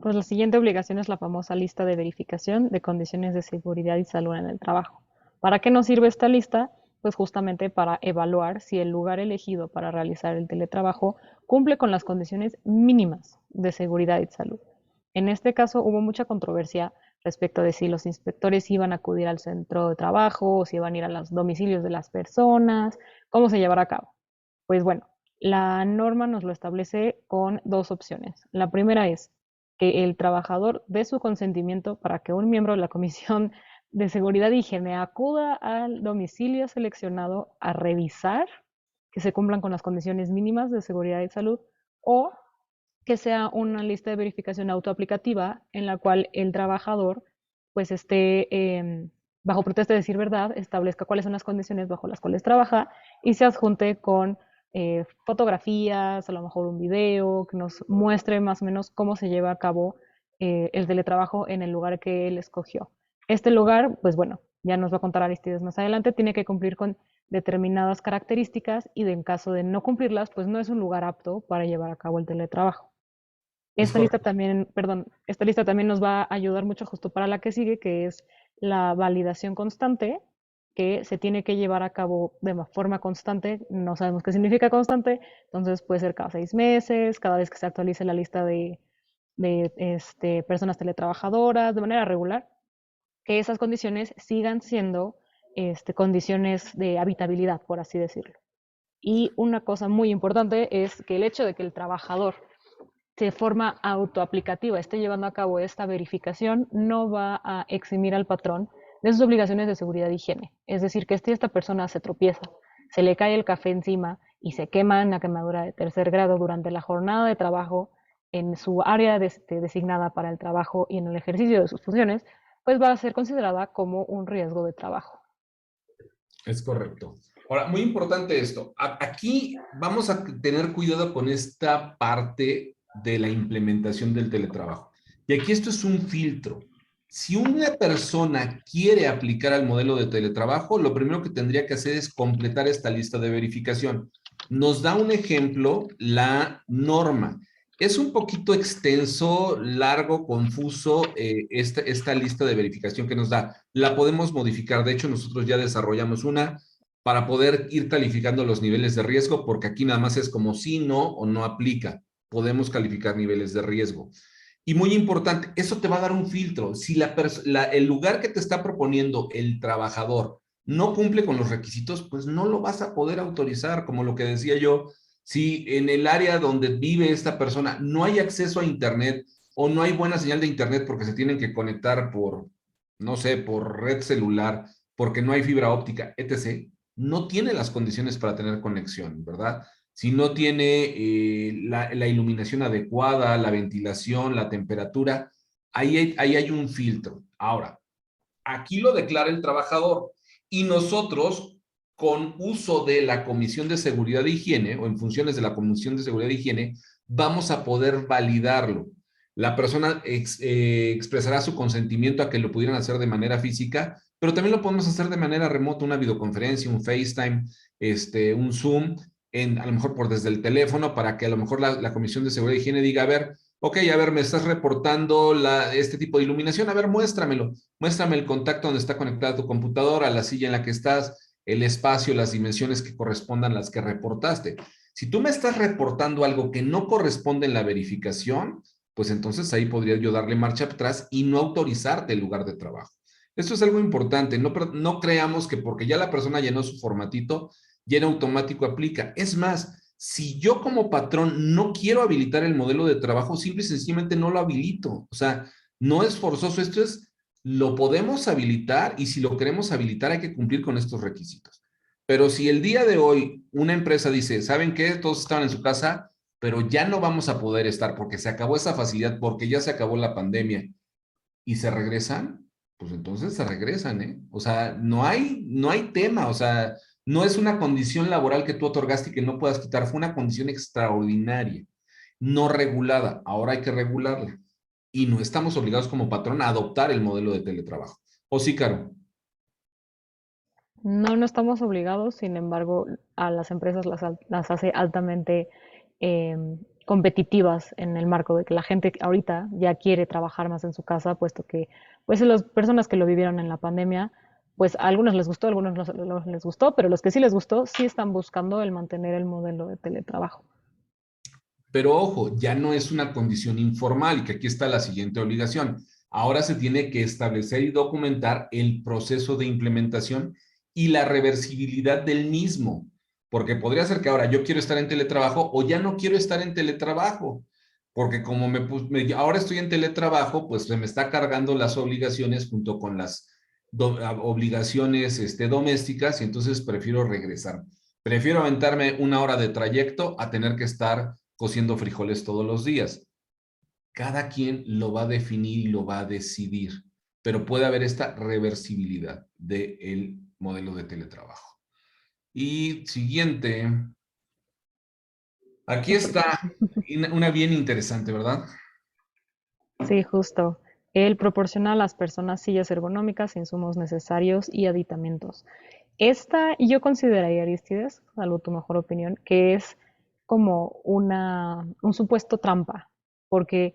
B: Pues la siguiente obligación es la famosa lista de verificación de condiciones de seguridad y salud en el trabajo. ¿Para qué nos sirve esta lista? Pues justamente para evaluar si el lugar elegido para realizar el teletrabajo cumple con las condiciones mínimas de seguridad y salud. En este caso hubo mucha controversia respecto de si los inspectores iban a acudir al centro de trabajo o si iban a ir a los domicilios de las personas, cómo se llevará a cabo. Pues bueno, la norma nos lo establece con dos opciones. La primera es que el trabajador dé su consentimiento para que un miembro de la Comisión de Seguridad e Higiene acuda al domicilio seleccionado a revisar que se cumplan con las condiciones mínimas de seguridad y salud, o que sea una lista de verificación autoaplicativa en la cual el trabajador pues esté bajo protesta de decir verdad, establezca cuáles son las condiciones bajo las cuales trabaja y se adjunte con fotografías, a lo mejor un video, que nos muestre más o menos cómo se lleva a cabo el teletrabajo en el lugar que él escogió. Este lugar, pues bueno, ya nos va a contar Aristides más adelante, tiene que cumplir con determinadas características y en caso de no cumplirlas, pues no es un lugar apto para llevar a cabo el teletrabajo.
A: Es
B: Esta lista
A: correcto.
B: también, perdón, esta lista también nos va a ayudar mucho justo para la que sigue, que es la validación constante, que se tiene que llevar a cabo de forma constante. No sabemos qué significa constante, entonces puede ser cada 6 meses, cada vez que se actualice la lista de personas teletrabajadoras, de manera regular, que esas condiciones sigan siendo condiciones de habitabilidad, por así decirlo. Y una cosa muy importante es que el hecho de que el trabajador de forma autoaplicativa esté llevando a cabo esta verificación no va a eximir al patrón de sus obligaciones de seguridad y higiene. Es decir, que si esta persona se tropieza, se le cae el café encima y se quema en una quemadura de 3er grado durante la jornada de trabajo en su área designada para el trabajo y en el ejercicio de sus funciones, pues va a ser considerada como un riesgo de trabajo.
A: Es correcto. Ahora, muy importante esto. Aquí vamos a tener cuidado con esta parte de la implementación del teletrabajo. Y aquí esto es un filtro. Si una persona quiere aplicar al modelo de teletrabajo, lo primero que tendría que hacer es completar esta lista de verificación. Nos da un ejemplo la norma. Es un poquito extenso, largo, confuso esta lista de verificación que nos da. La podemos modificar. De hecho, nosotros ya desarrollamos una para poder ir calificando los niveles de riesgo, porque aquí nada más es como sí, no o no aplica. Podemos calificar niveles de riesgo. Y muy importante, eso te va a dar un filtro. Si el lugar que te está proponiendo el trabajador no cumple con los requisitos, pues no lo vas a poder autorizar, como lo que decía yo. Si en el área donde vive esta persona no hay acceso a Internet o no hay buena señal de Internet porque se tienen que conectar por, no sé, por red celular, porque no hay fibra óptica, etc., no tiene las condiciones para tener conexión, ¿verdad? Si no tiene la iluminación adecuada, la ventilación, la temperatura, ahí hay un filtro. Ahora, aquí lo declara el trabajador y nosotros, con uso de la Comisión de Seguridad e Higiene o en funciones de la Comisión de Seguridad e Higiene, vamos a poder validarlo. La persona expresará su consentimiento a que lo pudieran hacer de manera física, pero también lo podemos hacer de manera remota, una videoconferencia, un FaceTime, un Zoom, a lo mejor por desde el teléfono, para que a lo mejor la Comisión de Seguridad e Higiene diga, a ver, ok, a ver, me estás reportando este tipo de iluminación, a ver, muéstramelo. Muéstrame el contacto donde está conectada tu computadora, la silla en la que estás, el espacio, las dimensiones que correspondan a las que reportaste. Si tú me estás reportando algo que no corresponde en la verificación, pues entonces ahí podría yo darle marcha atrás y no autorizarte el lugar de trabajo. Esto es algo importante. No creamos que porque ya la persona llenó su formatito, ya en automático aplica. Es más, si yo como patrón no quiero habilitar el modelo de trabajo, simple y sencillamente no lo habilito. O sea, no es forzoso. Esto es, lo podemos habilitar y si lo queremos habilitar hay que cumplir con estos requisitos. Pero si el día de hoy una empresa dice, ¿saben qué? Todos estaban en su casa, pero ya no vamos a poder estar porque se acabó esa facilidad, porque ya se acabó la pandemia y se regresan, pues entonces se regresan, ¿eh? O sea, no hay tema, o sea, no es una condición laboral que tú otorgaste y que no puedas quitar, fue una condición extraordinaria, no regulada, ahora hay que regularla. Y no estamos obligados como patrón a adoptar el modelo de teletrabajo. ¿O sí, Caro?
B: No, no estamos obligados, sin embargo, a las empresas las hace altamente eh, competitivas en el marco de que la gente ahorita ya quiere trabajar más en su casa, puesto que pues las personas que lo vivieron en la pandemia, pues a algunos les gustó, a algunos no les gustó, pero los que sí les gustó sí están buscando el mantener el modelo de teletrabajo.
A: Pero ojo, ya no es una condición informal y que aquí está la siguiente obligación. Ahora se tiene que establecer y documentar el proceso de implementación y la reversibilidad del mismo, porque podría ser que ahora yo quiero estar en teletrabajo o ya no quiero estar en teletrabajo, porque como ahora estoy en teletrabajo, pues se me está cargando las obligaciones junto con las obligaciones domésticas y entonces prefiero regresar. Prefiero aventarme una hora de trayecto a tener que estar cociendo frijoles todos los días. Cada quien lo va a definir y lo va a decidir, pero puede haber esta reversibilidad del modelo de teletrabajo. Y siguiente, Aquí está una bien interesante, ¿verdad?
B: Sí, justo. Él proporciona a las personas sillas ergonómicas, insumos necesarios y aditamentos. Esta yo consideraría, Aristides, salvo tu mejor opinión, que es como un supuesto trampa, porque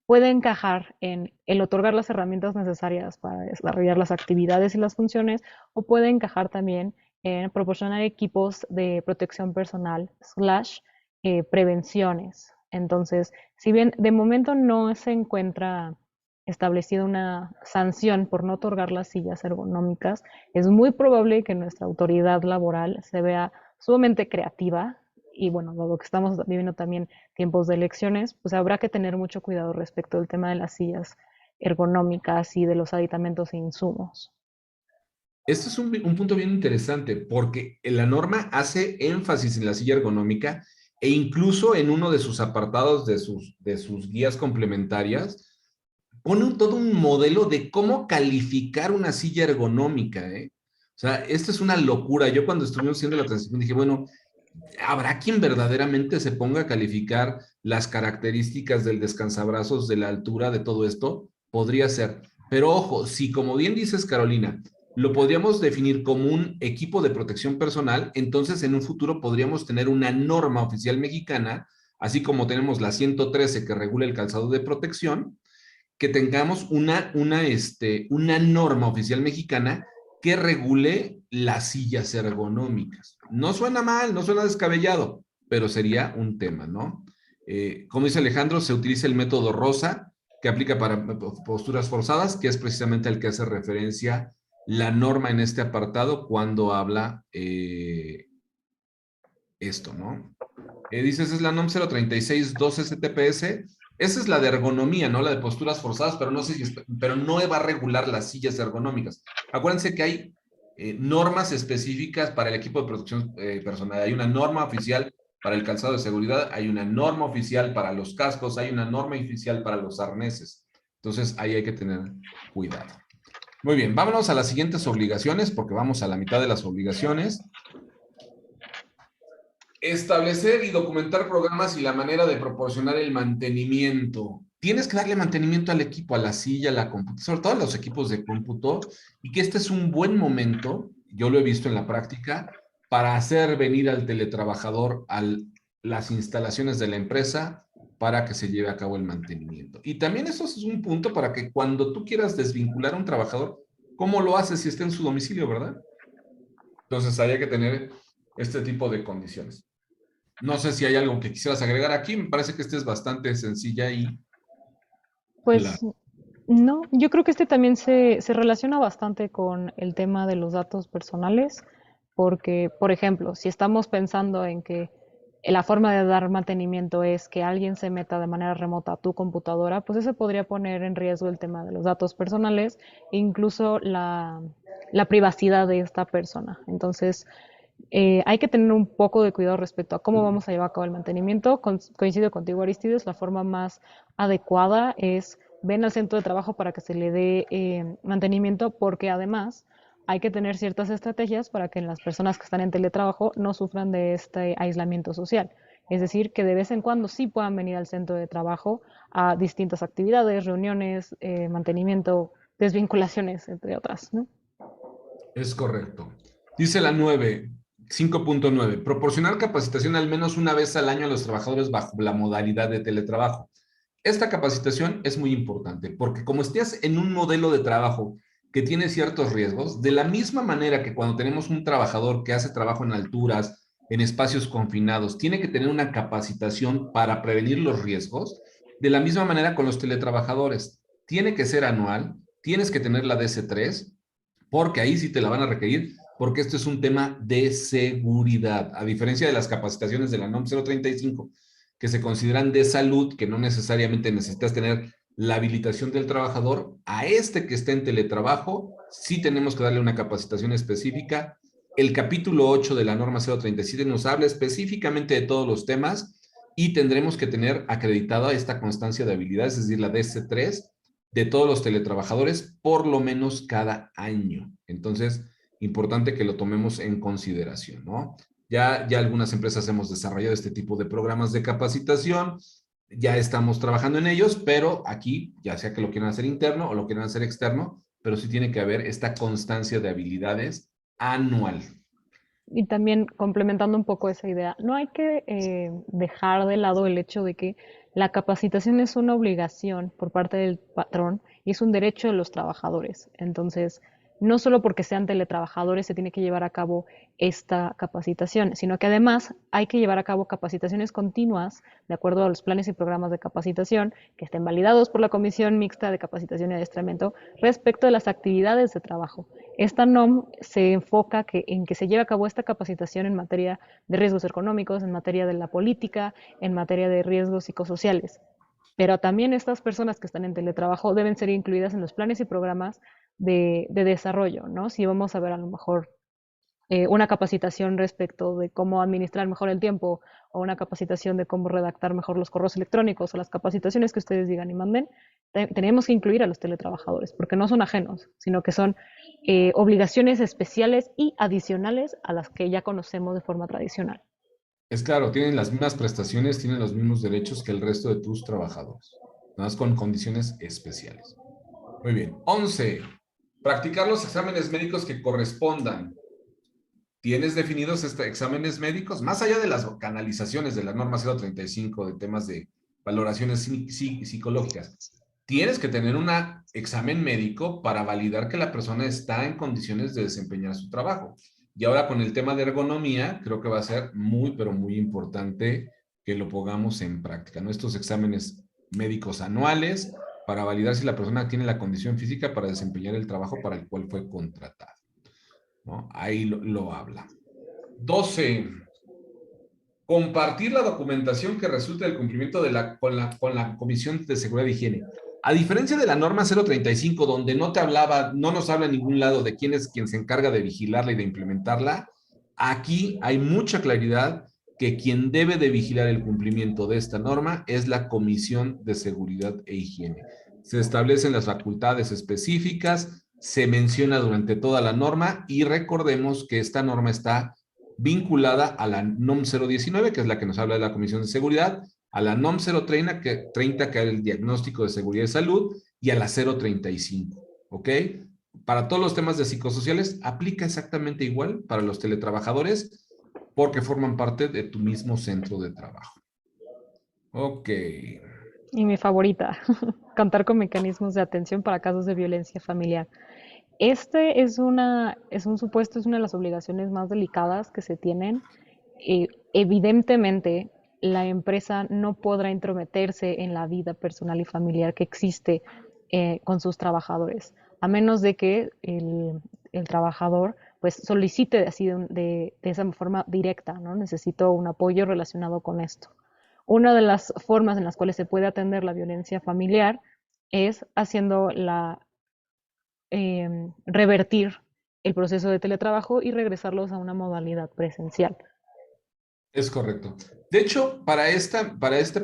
B: puede encajar en el otorgar las herramientas necesarias para desarrollar las actividades y las funciones, o puede encajar también en proporcionar equipos de protección personal slash prevenciones. Entonces, si bien de momento no se encuentra establecida una sanción por no otorgar las sillas ergonómicas, es muy probable que nuestra autoridad laboral se vea sumamente creativa y bueno, dado que estamos viviendo también tiempos de elecciones, pues habrá que tener mucho cuidado respecto al tema de las sillas ergonómicas y de los aditamentos e insumos.
A: Este es un punto bien interesante porque la norma hace énfasis en la silla ergonómica e incluso en uno de sus apartados de sus guías complementarias pone todo un modelo de cómo calificar una silla ergonómica, ¿eh? O sea, esta es una locura. Yo cuando estuvimos haciendo la transición dije, bueno, ¿habrá quien verdaderamente se ponga a calificar las características del descansabrazos, de la altura, de todo esto? Podría ser. Pero ojo, si como bien dices, Carolina, lo podríamos definir como un equipo de protección personal, entonces en un futuro podríamos tener una norma oficial mexicana, así como tenemos la 113 que regula el calzado de protección, que tengamos una norma oficial mexicana que regule las sillas ergonómicas. No suena mal, no suena descabellado, pero sería un tema, ¿no? Como dice Alejandro, se utiliza el método Rosa, que aplica para posturas forzadas, que es precisamente al que hace referencia la norma en este apartado cuando habla esto, ¿no? Dices, es la NOM 03612 STPS. Esa es la de ergonomía, ¿no? La de posturas forzadas, pero no sé si pero no va a regular las sillas ergonómicas. Acuérdense que hay normas específicas para el equipo de protección personal. Hay una norma oficial para el calzado de seguridad, hay una norma oficial para los cascos, hay una norma oficial para los arneses. Entonces, ahí hay que tener cuidado. Muy bien, vámonos a las siguientes obligaciones, porque vamos a la mitad de las obligaciones. Establecer y documentar programas y la manera de proporcionar el mantenimiento. Tienes que darle mantenimiento al equipo, a la silla, a la computadora, sobre todo a los equipos de cómputo, y que este es un buen momento, yo lo he visto en la práctica, para hacer venir al teletrabajador a las instalaciones de la empresa para que se lleve a cabo el mantenimiento. Y también eso es un punto para que cuando tú quieras desvincular a un trabajador, ¿cómo lo haces si está en su domicilio, verdad? Entonces, hay que tener este tipo de condiciones. No sé si hay algo que quisieras agregar aquí. Me parece que esta es bastante sencilla y clara.
B: Pues no, yo creo que este también se relaciona bastante con el tema de los datos personales, porque, por ejemplo, si estamos pensando en que la forma de dar mantenimiento es que alguien se meta de manera remota a tu computadora, pues eso podría poner en riesgo el tema de los datos personales e incluso la privacidad de esta persona. Entonces, hay que tener un poco de cuidado respecto a cómo vamos a llevar a cabo el mantenimiento. Coincido contigo, Aristides, la forma más adecuada es ven al centro de trabajo para que se le dé mantenimiento, porque además hay que tener ciertas estrategias para que las personas que están en teletrabajo no sufran de este aislamiento social. Es decir, que de vez en cuando sí puedan venir al centro de trabajo a distintas actividades, reuniones, mantenimiento, desvinculaciones, entre otras, ¿no?
A: Es correcto. Dice la 5.9. Proporcionar capacitación al menos una vez al año a los trabajadores bajo la modalidad de teletrabajo. Esta capacitación es muy importante porque como estés en un modelo de trabajo que tiene ciertos riesgos, de la misma manera que cuando tenemos un trabajador que hace trabajo en alturas, en espacios confinados, tiene que tener una capacitación para prevenir los riesgos, de la misma manera con los teletrabajadores. Tiene que ser anual, tienes que tener la DC3, porque ahí sí te la van a requerir, porque esto es un tema de seguridad, a diferencia de las capacitaciones de la NOM 035, que se consideran de salud, que no necesariamente necesitas tener la habilitación del trabajador. A este que está en teletrabajo, sí tenemos que darle una capacitación específica. El capítulo 8 de la norma 037 nos habla específicamente de todos los temas y tendremos que tener acreditada esta constancia de habilidades, es decir, la DC3, de todos los teletrabajadores, por lo menos cada año. Entonces, importante que lo tomemos en consideración, ¿no? Ya algunas empresas hemos desarrollado este tipo de programas de capacitación, ya estamos trabajando en ellos, pero aquí, ya sea que lo quieran hacer interno o lo quieran hacer externo, pero sí tiene que haber esta constancia de habilidades anual.
B: Y también complementando un poco esa idea, no hay que dejar de lado el hecho de que la capacitación es una obligación por parte del patrón y es un derecho de los trabajadores. Entonces, no solo porque sean teletrabajadores se tiene que llevar a cabo esta capacitación, sino que además hay que llevar a cabo capacitaciones continuas de acuerdo a los planes y programas de capacitación que estén validados por la Comisión Mixta de Capacitación y Adiestramiento respecto de las actividades de trabajo. Esta NOM se enfoca en que se lleve a cabo esta capacitación en materia de riesgos económicos, en materia de la política, en materia de riesgos psicosociales. Pero también estas personas que están en teletrabajo deben ser incluidas en los planes y programas de desarrollo, ¿no? Si vamos a ver a lo mejor una capacitación respecto de cómo administrar mejor el tiempo o una capacitación de cómo redactar mejor los correos electrónicos o las capacitaciones que ustedes digan y manden, tenemos que incluir a los teletrabajadores porque no son ajenos, sino que son obligaciones especiales y adicionales a las que ya conocemos de forma tradicional.
A: Es claro, tienen las mismas prestaciones, tienen los mismos derechos que el resto de tus trabajadores, nada más con condiciones especiales. Muy bien. 11. Practicar los exámenes médicos que correspondan. ¿Tienes definidos exámenes médicos? Más allá de las canalizaciones de la norma 035 de temas de valoraciones psicológicas, tienes que tener un examen médico para validar que la persona está en condiciones de desempeñar su trabajo. Y ahora con el tema de ergonomía, creo que va a ser muy, pero muy importante que lo pongamos en práctica, ¿no? Estos exámenes médicos anuales para validar si la persona tiene la condición física para desempeñar el trabajo para el cual fue contratado, ¿no? Ahí lo habla. 12. Compartir la documentación que resulte del cumplimiento con la Comisión de Seguridad e Higiene. A diferencia de la norma 035, donde no nos habla en ningún lado de quién es quien se encarga de vigilarla y de implementarla, aquí hay mucha claridad que quien debe de vigilar el cumplimiento de esta norma es la Comisión de Seguridad e Higiene. Se establecen las facultades específicas, se menciona durante toda la norma y recordemos que esta norma está vinculada a la NOM 019, que es la que nos habla de la Comisión de Seguridad, a la NOM 030, que es el diagnóstico de seguridad y salud, y a la 035, ¿ok? Para todos los temas de psicosociales, aplica exactamente igual para los teletrabajadores, porque forman parte de tu mismo centro de trabajo. Ok.
B: Y mi favorita, contar con mecanismos de atención para casos de violencia familiar. Este es un supuesto, es una de las obligaciones más delicadas que se tienen. Evidentemente, la empresa no podrá intrometerse en la vida personal y familiar que existe con sus trabajadores, a menos de que el trabajador pues solicite así de esa forma directa, ¿no? Necesito un apoyo relacionado con esto. Una de las formas en las cuales se puede atender la violencia familiar es haciendo revertir el proceso de teletrabajo y regresarlos a una modalidad presencial.
A: Es correcto. De hecho, para esta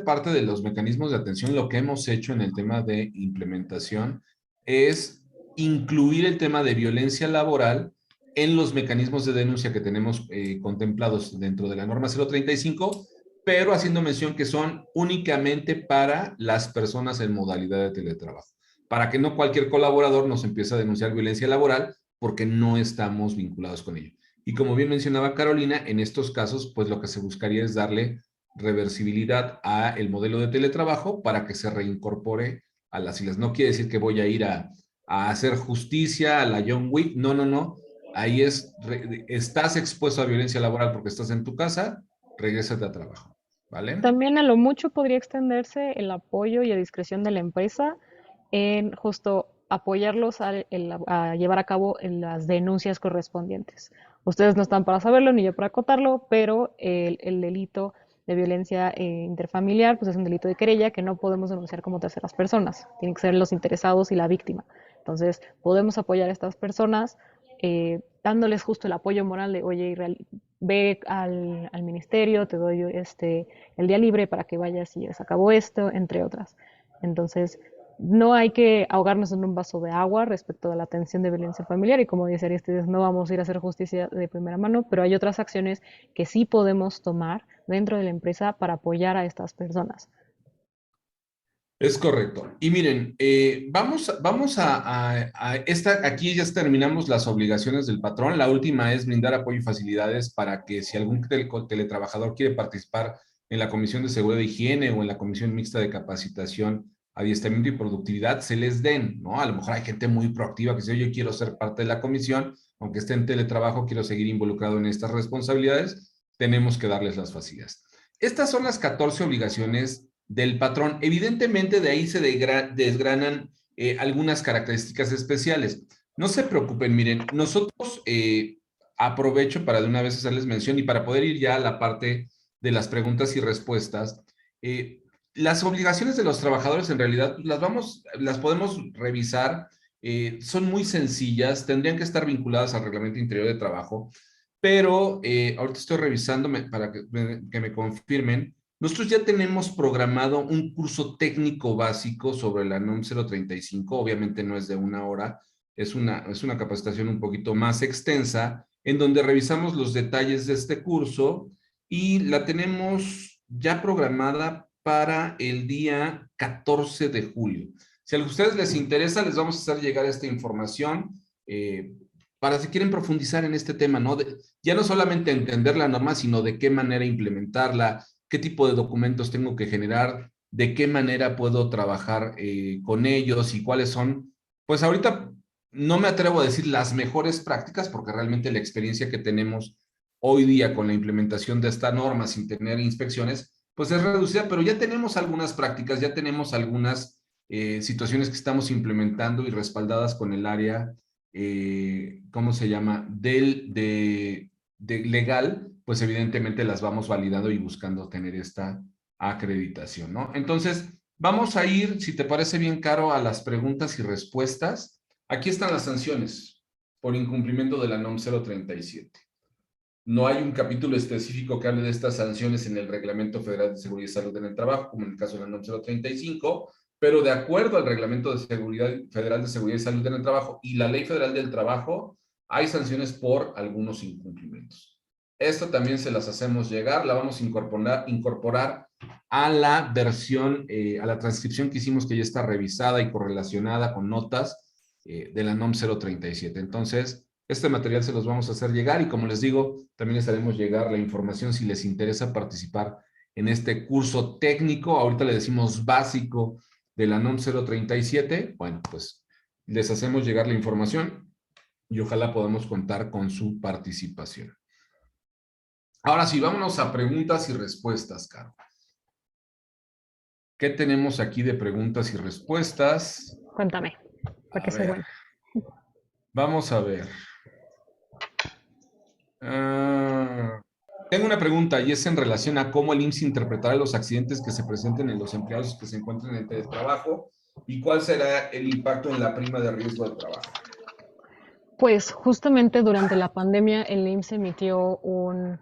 A: parte de los mecanismos de atención, lo que hemos hecho en el tema de implementación es incluir el tema de violencia laboral en los mecanismos de denuncia que tenemos contemplados dentro de la norma 035, pero haciendo mención que son únicamente para las personas en modalidad de teletrabajo, para que no cualquier colaborador nos empiece a denunciar violencia laboral porque no estamos vinculados con ello. Y como bien mencionaba Carolina, en estos casos, pues lo que se buscaría es darle reversibilidad a el modelo de teletrabajo para que se reincorpore a las islas. No quiere decir que voy a ir a hacer justicia a la John Wick, no, no, no. Ahí estás expuesto a violencia laboral porque estás en tu casa, regrésate a trabajo, ¿vale?
B: También a lo mucho podría extenderse el apoyo y a discreción de la empresa en justo apoyarlos a llevar a cabo en las denuncias correspondientes. Ustedes no están para saberlo ni yo para acotarlo, pero el delito de violencia interfamiliar pues es un delito de querella que no podemos denunciar como terceras personas. Tienen que ser los interesados y la víctima. Entonces, podemos apoyar a estas personas dándoles justo el apoyo moral de, oye, ve al ministerio, te doy el día libre para que vayas y se acabó esto, entre otras. Entonces, no hay que ahogarnos en un vaso de agua respecto a la atención de violencia familiar y como dice Aristides, no vamos a ir a hacer justicia de primera mano, pero hay otras acciones que sí podemos tomar dentro de la empresa para apoyar a estas personas.
A: Es correcto. Y miren, aquí ya terminamos las obligaciones del patrón. La última es brindar apoyo y facilidades para que si algún teletrabajador quiere participar en la Comisión de Seguridad e Higiene o en la Comisión Mixta de Capacitación, Adiestramiento y Productividad, se les den, ¿no? A lo mejor hay gente muy proactiva que dice, yo quiero ser parte de la comisión, aunque esté en teletrabajo, quiero seguir involucrado en estas responsabilidades, tenemos que darles las facilidades. Estas son las 14 obligaciones del patrón. Evidentemente de ahí se desgranan algunas características especiales. No se preocupen, miren, nosotros aprovecho para de una vez hacerles mención y para poder ir ya a la parte de las preguntas y respuestas. Las obligaciones de los trabajadores en realidad las podemos revisar, son muy sencillas, tendrían que estar vinculadas al reglamento interior de trabajo, pero ahorita estoy revisando para que me confirmen. Nosotros ya tenemos programado un curso técnico básico sobre la NOM 035, obviamente no es de una hora, es una capacitación un poquito más extensa, en donde revisamos los detalles de este curso y la tenemos ya programada para el día 14 de julio. Si a ustedes les interesa, les vamos a hacer llegar esta información para si quieren profundizar en este tema, ¿no? Ya no solamente entender la norma, sino de qué manera implementarla, qué tipo de documentos tengo que generar, de qué manera puedo trabajar con ellos y cuáles son, pues ahorita no me atrevo a decir las mejores prácticas porque realmente la experiencia que tenemos hoy día con la implementación de esta norma sin tener inspecciones, pues es reducida, pero ya tenemos algunas prácticas, ya tenemos algunas situaciones que estamos implementando y respaldadas con el área, ¿cómo se llama? De legal, pues evidentemente las vamos validando y buscando tener esta acreditación, ¿no? Entonces, vamos a ir, si te parece bien, Caro, a las preguntas y respuestas. Aquí están las sanciones por incumplimiento de la NOM 037. No hay un capítulo específico que hable de estas sanciones en el Reglamento Federal de Seguridad y Salud en el Trabajo, como en el caso de la NOM 035, pero de acuerdo al Reglamento de Seguridad Federal de Seguridad y Salud en el Trabajo y la Ley Federal del Trabajo, hay sanciones por algunos incumplimientos. Esto también se las hacemos llegar, la vamos a incorporar a la versión, a la transcripción que hicimos que ya está revisada y correlacionada con notas de la NOM 037. Entonces, este material se los vamos a hacer llegar y como les digo, también les haremos llegar la información si les interesa participar en este curso técnico. Ahorita le decimos básico de la NOM 037. Bueno, pues les hacemos llegar la información y ojalá podamos contar con su participación. Ahora sí, vámonos a preguntas y respuestas, Caro. ¿Qué tenemos aquí de preguntas y respuestas?
B: Cuéntame, para que soy buena.
A: Vamos a ver. Tengo una pregunta y es en relación a cómo el IMSS interpretará los accidentes que se presenten en los empleados que se encuentren en teletrabajo y cuál será el impacto en la prima de riesgo de trabajo.
B: Pues justamente durante la pandemia el IMSS emitió un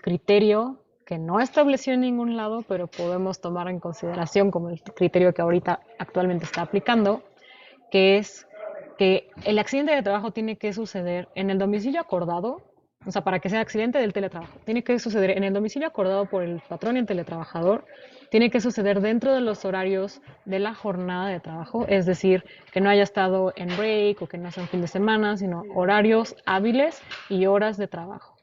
B: criterio que no estableció en ningún lado, pero podemos tomar en consideración como el criterio que ahorita actualmente está aplicando, que es que el accidente de trabajo tiene que suceder en el domicilio acordado, o sea, para que sea accidente del teletrabajo, tiene que suceder en el domicilio acordado por el patrón y el teletrabajador, tiene que suceder dentro de los horarios de la jornada de trabajo, es decir, que no haya estado en break o que no sea un fin de semana, sino horarios hábiles y horas de trabajo.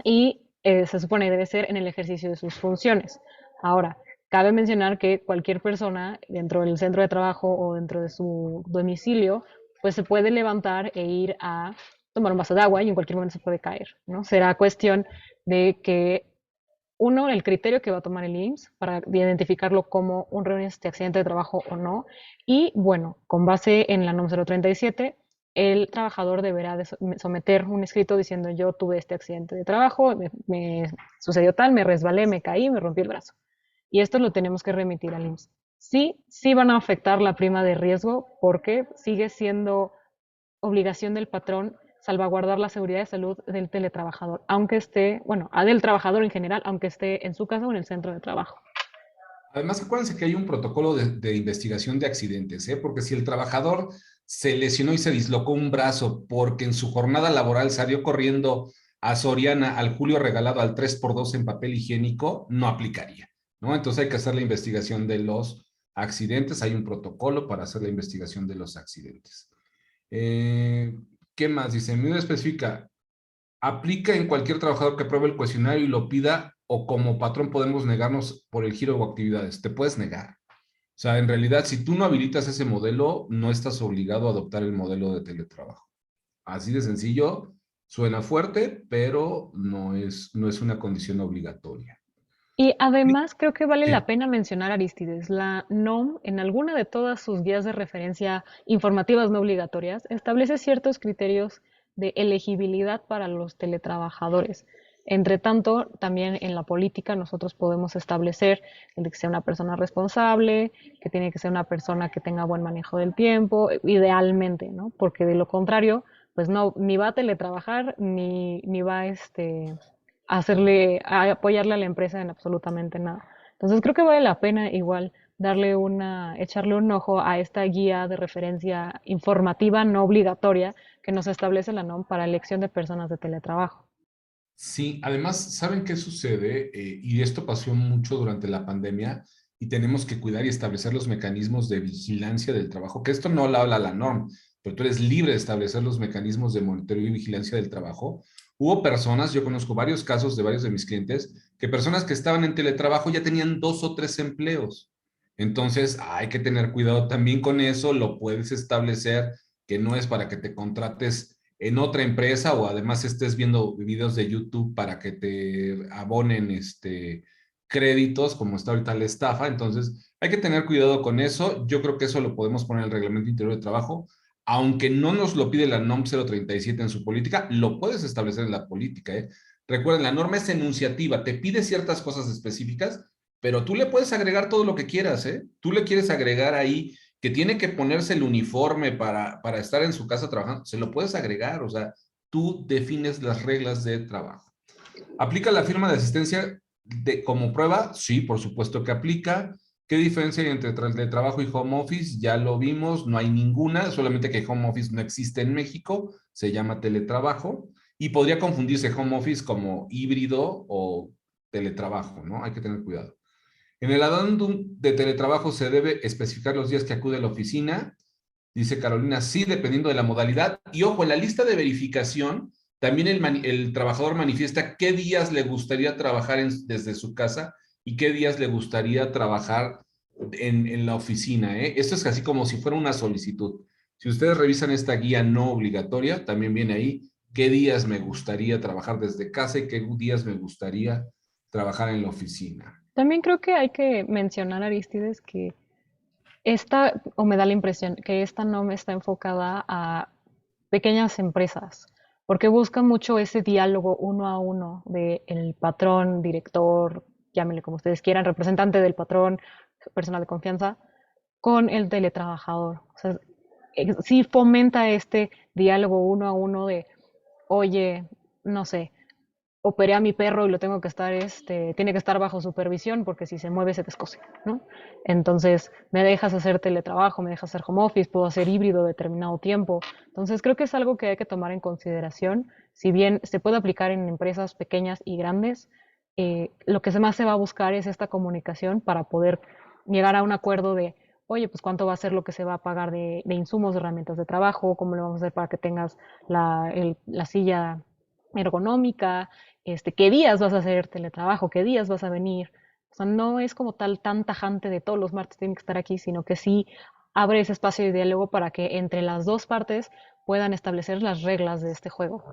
B: Y se supone que debe ser en el ejercicio de sus funciones. Ahora, cabe mencionar que cualquier persona dentro del centro de trabajo o dentro de su domicilio, pues se puede levantar e ir a tomar un vaso de agua y en cualquier momento se puede caer, ¿no? Será cuestión de que uno, el criterio que va a tomar el IMSS para identificarlo como un accidente de trabajo o no. Y bueno, con base en la NOM 037, el trabajador deberá de someter un escrito diciendo yo tuve este accidente de trabajo, me sucedió tal, me resbalé, me caí, me rompí el brazo. Y esto lo tenemos que remitir al IMSS. Sí, sí van a afectar la prima de riesgo porque sigue siendo obligación del patrón salvaguardar la seguridad y salud del teletrabajador, aunque esté, bueno, del trabajador en general, aunque esté en su casa o en el centro de trabajo.
A: Además, acuérdense que hay un protocolo de investigación de accidentes, ¿eh? Porque si el trabajador se lesionó y se dislocó un brazo porque en su jornada laboral salió corriendo a Soriana al Julio regalado al 3x2 en papel higiénico, no aplicaría, ¿no? Entonces hay que hacer la investigación de los accidentes, hay un protocolo para hacer la investigación de los accidentes. Eh, ¿Qué más? Dice, en medida específica, aplica en cualquier trabajador que apruebe el cuestionario y lo pida o como patrón podemos negarnos por el giro o actividades. Te puedes negar. O sea, en realidad, si tú no habilitas ese modelo, no estás obligado a adoptar el modelo de teletrabajo. Así de sencillo, suena fuerte, pero no es una condición obligatoria.
B: Y además creo que vale la
A: Sí.
B: pena mencionar, Aristides, la NOM en alguna de todas sus guías de referencia informativas no obligatorias establece ciertos criterios de elegibilidad para los teletrabajadores. Entre tanto, también en la política nosotros podemos establecer el de que sea una persona responsable, que tiene que ser una persona que tenga buen manejo del tiempo, idealmente, ¿no? Porque de lo contrario, pues no, ni va a teletrabajar, ni va a apoyarle a la empresa en absolutamente nada. Entonces creo que vale la pena igual echarle un ojo a esta guía de referencia informativa no obligatoria que nos establece la NOM para elección de personas de teletrabajo.
A: Sí, además, ¿saben qué sucede? Y esto pasó mucho durante la pandemia y tenemos que cuidar y establecer los mecanismos de vigilancia del trabajo, que esto no lo habla la norma, pero tú eres libre de establecer los mecanismos de monitoreo y vigilancia del trabajo. Hubo personas, yo conozco varios casos de varios de mis clientes, que personas que estaban en teletrabajo ya tenían 2 o 3 empleos. Entonces, hay que tener cuidado también con eso, lo puedes establecer, que no es para que te contrates en otra empresa o además estés viendo videos de YouTube para que te abonen créditos, como está ahorita la estafa. Entonces, hay que tener cuidado con eso. Yo creo que eso lo podemos poner en el Reglamento Interior de Trabajo. Aunque no nos lo pide la NOM 037 en su política, lo puedes establecer en la política, ¿eh? Recuerden, la norma es enunciativa, te pide ciertas cosas específicas, pero tú le puedes agregar todo lo que quieras, ¿eh? Tú le quieres agregar ahí que tiene que ponerse el uniforme para estar en su casa trabajando, se lo puedes agregar, o sea, tú defines las reglas de trabajo. ¿Aplica la firma de asistencia como prueba? Sí, por supuesto que aplica. ¿Qué diferencia hay entre trabajo y home office? Ya lo vimos, no hay ninguna, solamente que home office no existe en México, se llama teletrabajo y podría confundirse home office como híbrido o teletrabajo, ¿no? Hay que tener cuidado. En el addendum de teletrabajo se debe especificar los días que acude a la oficina. Dice Carolina, sí, dependiendo de la modalidad. Y ojo, en la lista de verificación, también el trabajador manifiesta qué días le gustaría trabajar desde su casa y qué días le gustaría trabajar en la oficina, ¿eh? Esto es así como si fuera una solicitud. Si ustedes revisan esta guía no obligatoria, también viene ahí qué días me gustaría trabajar desde casa y qué días me gustaría trabajar en la oficina.
B: También creo que hay que mencionar, Aristides, que o me da la impresión, que esta NOM está enfocada a pequeñas empresas, porque buscan mucho ese diálogo uno a uno de el patrón, director, llámenle como ustedes quieran, representante del patrón, persona de confianza, con el teletrabajador. O sea, sí fomenta este diálogo uno a uno de, oye, no sé, operé a mi perro y lo tengo que estar, tiene que estar bajo supervisión porque si se mueve se descose, ¿no? Entonces, me dejas hacer teletrabajo, me dejas hacer home office, puedo hacer híbrido determinado tiempo. Entonces, creo que es algo que hay que tomar en consideración. Si bien se puede aplicar en empresas pequeñas y grandes, lo que más se va a buscar es esta comunicación para poder llegar a un acuerdo de, oye, pues cuánto va a ser lo que se va a pagar de insumos, de herramientas de trabajo, cómo lo vamos a hacer para que tengas la silla ergonómica, qué días vas a hacer teletrabajo, qué días vas a venir. O sea, no es como tal tan tajante de todos los martes tienen que estar aquí, sino que sí abre ese espacio de diálogo para que entre las dos partes puedan establecer las reglas de este juego.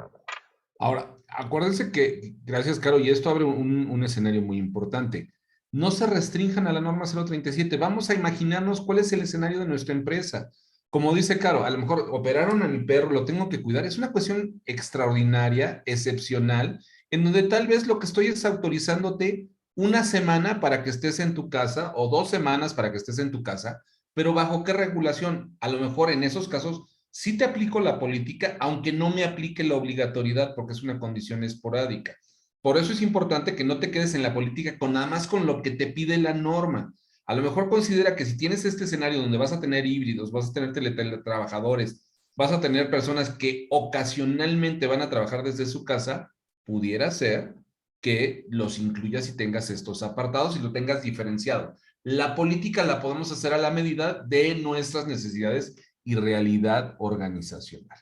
A: Ahora, acuérdense que, gracias, Caro, y esto abre un escenario muy importante. No se restrinjan a la norma 037. Vamos a imaginarnos cuál es el escenario de nuestra empresa. Como dice Caro, a lo mejor operaron a mi perro, lo tengo que cuidar. Es una cuestión extraordinaria, excepcional, en donde tal vez lo que estoy es autorizándote una semana para que estés en tu casa o 2 semanas para que estés en tu casa, pero ¿bajo qué regulación? A lo mejor en esos casos sí te aplico la política, aunque no me aplique la obligatoriedad, porque es una condición esporádica. Por eso es importante que no te quedes en la política con nada más con lo que te pide la norma. A lo mejor considera que si tienes este escenario donde vas a tener híbridos, vas a tener teletrabajadores, vas a tener personas que ocasionalmente van a trabajar desde su casa, pudiera ser que los incluyas y tengas estos apartados y lo tengas diferenciado. La política la podemos hacer a la medida de nuestras necesidades y realidad organizacional.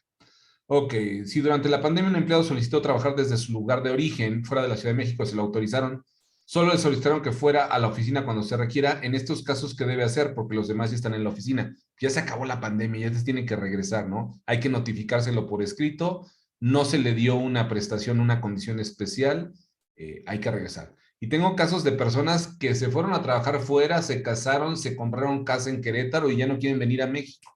A: Ok, si durante la pandemia un empleado solicitó trabajar desde su lugar de origen, fuera de la Ciudad de México, se lo autorizaron, solo le solicitaron que fuera a la oficina cuando se requiera. En estos casos, ¿qué debe hacer? Porque los demás ya están en la oficina. Ya se acabó la pandemia, ya se tienen que regresar, ¿no? Hay que notificárselo por escrito, no se le dio una prestación, una condición especial, hay que regresar. Y tengo casos de personas que se fueron a trabajar fuera, se casaron, se compraron casa en Querétaro y ya no quieren venir a México.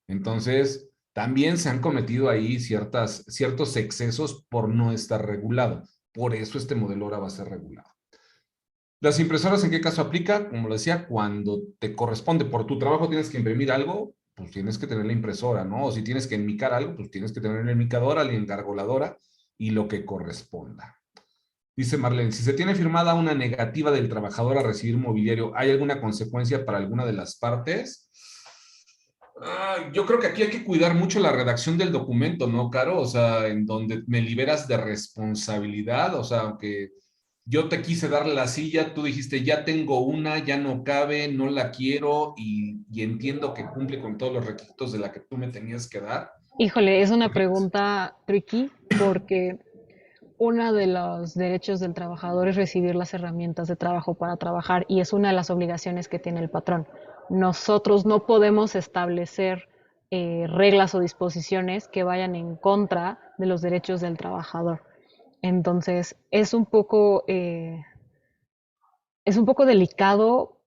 A: Entonces, también se han cometido ahí ciertos excesos por no estar regulado. Por eso este modelo ahora va a ser regulado. Las impresoras, ¿en qué caso aplica? Como lo decía, cuando te corresponde por tu trabajo tienes que imprimir algo, pues tienes que tener la impresora, ¿no? O si tienes que enmicar algo, pues tienes que tener la enmicadora, la engargoladora y lo que corresponda. Dice Marlene, si se tiene firmada una negativa del trabajador a recibir mobiliario, ¿hay alguna consecuencia para alguna de las partes? Yo creo que aquí hay que cuidar mucho la redacción del documento, ¿no, Caro? O sea, en donde me liberas de responsabilidad, o sea, aunque yo te quise dar la silla, tú dijiste, ya tengo una, ya no cabe, no la quiero y entiendo que cumple con todos los requisitos de la que tú me tenías que dar.
B: Híjole, es una pregunta tricky porque uno de los derechos del trabajador es recibir las herramientas de trabajo para trabajar y es una de las obligaciones que tiene el patrón. Nosotros no podemos establecer reglas o disposiciones que vayan en contra de los derechos del trabajador. Entonces, es un poco delicado.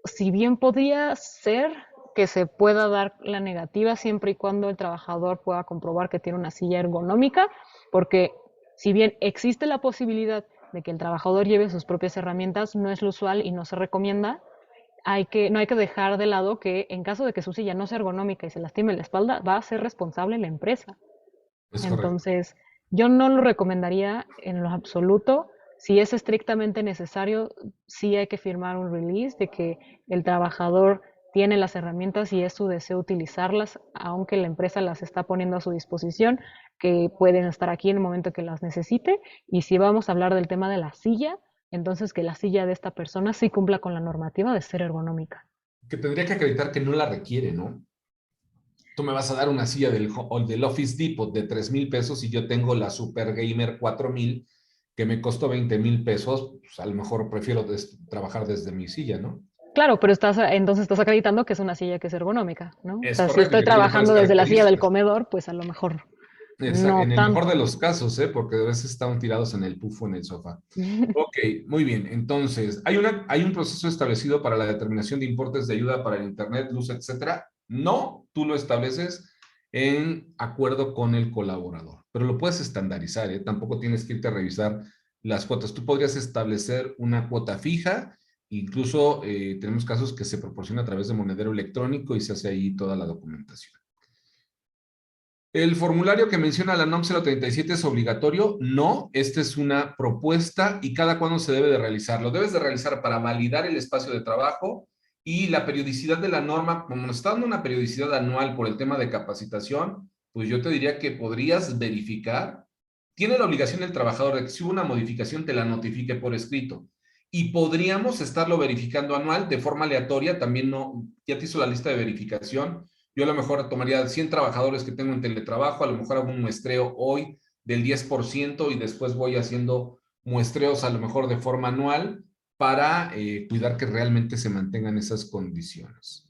B: Si bien podría ser que se pueda dar la negativa siempre y cuando el trabajador pueda comprobar que tiene una silla ergonómica, porque si bien existe la posibilidad de que el trabajador lleve sus propias herramientas, no es lo usual y no se recomienda, no hay que dejar de lado que en caso de que su silla no sea ergonómica y se lastime la espalda, va a ser responsable la empresa.
A: Es correcto.
B: Entonces, yo no lo recomendaría en lo absoluto. Si es estrictamente necesario, sí hay que firmar un release de que el trabajador tiene las herramientas y es su deseo utilizarlas, aunque la empresa las está poniendo a su disposición, que pueden estar aquí en el momento que las necesite. Y si vamos a hablar del tema de la silla, entonces que la silla de esta persona sí cumpla con la normativa de ser ergonómica.
A: Que tendría que acreditar que no la requiere, ¿no? Tú me vas a dar una silla del Office Depot de 3,000 pesos y yo tengo la Super Gamer 4,000 que me costó 20,000 pesos, pues a lo mejor prefiero trabajar desde mi silla, ¿no?
B: Claro, pero entonces estás acreditando que es una silla que es ergonómica, ¿no? O
A: Es
B: sea, si
A: correcto, y
B: estoy
A: que tiene mejores
B: trabajando desde la silla del
A: características.
B: comedor, pues a lo mejor no
A: En el mejor de
B: tanto.
A: los casos, ¿eh? Porque a veces estaban tirados en el pufo en el sofá. Ok, muy bien. Entonces, ¿hay un proceso establecido para la determinación de importes de ayuda para el Internet, luz, etcétera? No, tú lo estableces en acuerdo con el colaborador, pero lo puedes estandarizar, ¿eh? Tampoco tienes que irte a revisar las cuotas. Tú podrías establecer una cuota fija, incluso tenemos casos que se proporciona a través de monedero electrónico y se hace ahí toda la documentación. ¿El formulario que menciona la NOM 037 es obligatorio? No, esta es una propuesta y cada cuándo se debe de realizar. Lo debes de realizar para validar el espacio de trabajo y la periodicidad de la norma, como nos está dando una periodicidad anual por el tema de capacitación, pues yo te diría que podrías verificar. Tiene la obligación el trabajador de que si hubo una modificación te la notifique por escrito. Y podríamos estarlo verificando anual de forma aleatoria, también no, ya te hizo la lista de verificación. Yo a lo mejor tomaría 100 trabajadores que tengo en teletrabajo, a lo mejor hago un muestreo hoy del 10% y después voy haciendo muestreos a lo mejor de forma anual para cuidar que realmente se mantengan esas condiciones.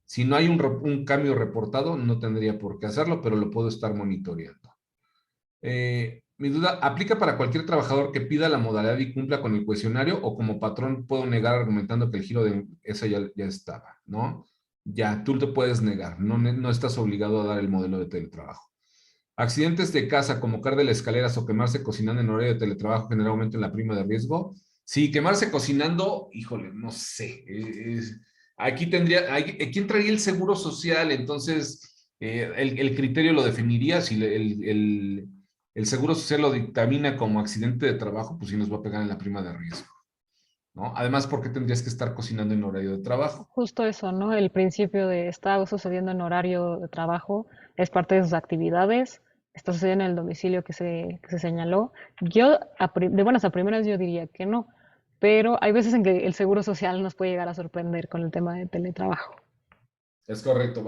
A: Si no hay un cambio reportado, no tendría por qué hacerlo, pero lo puedo estar monitoreando. Mi duda, ¿aplica para cualquier trabajador que pida la modalidad y cumpla con el cuestionario o como patrón puedo negar argumentando que el giro de esa ya estaba, ¿no? Ya, tú te puedes negar, no estás obligado a dar el modelo de teletrabajo. Accidentes de casa como caer de las escaleras o quemarse cocinando en horario de teletrabajo genera aumento en la prima de riesgo. Sí, quemarse cocinando, híjole, no sé. Aquí aquí entraría el seguro social, entonces el criterio lo definiría si el seguro social lo dictamina como accidente de trabajo, pues sí nos va a pegar en la prima de riesgo. ¿no? Además, ¿por qué tendrías que estar cocinando en horario de trabajo?
B: Justo eso, ¿no? El principio de está sucediendo en horario de trabajo es parte de sus actividades, está sucediendo en el domicilio que se señaló. Yo, de buenas a primeras, yo diría que no, pero hay veces en que el seguro social nos puede llegar a sorprender con el tema de teletrabajo.
A: Es correcto,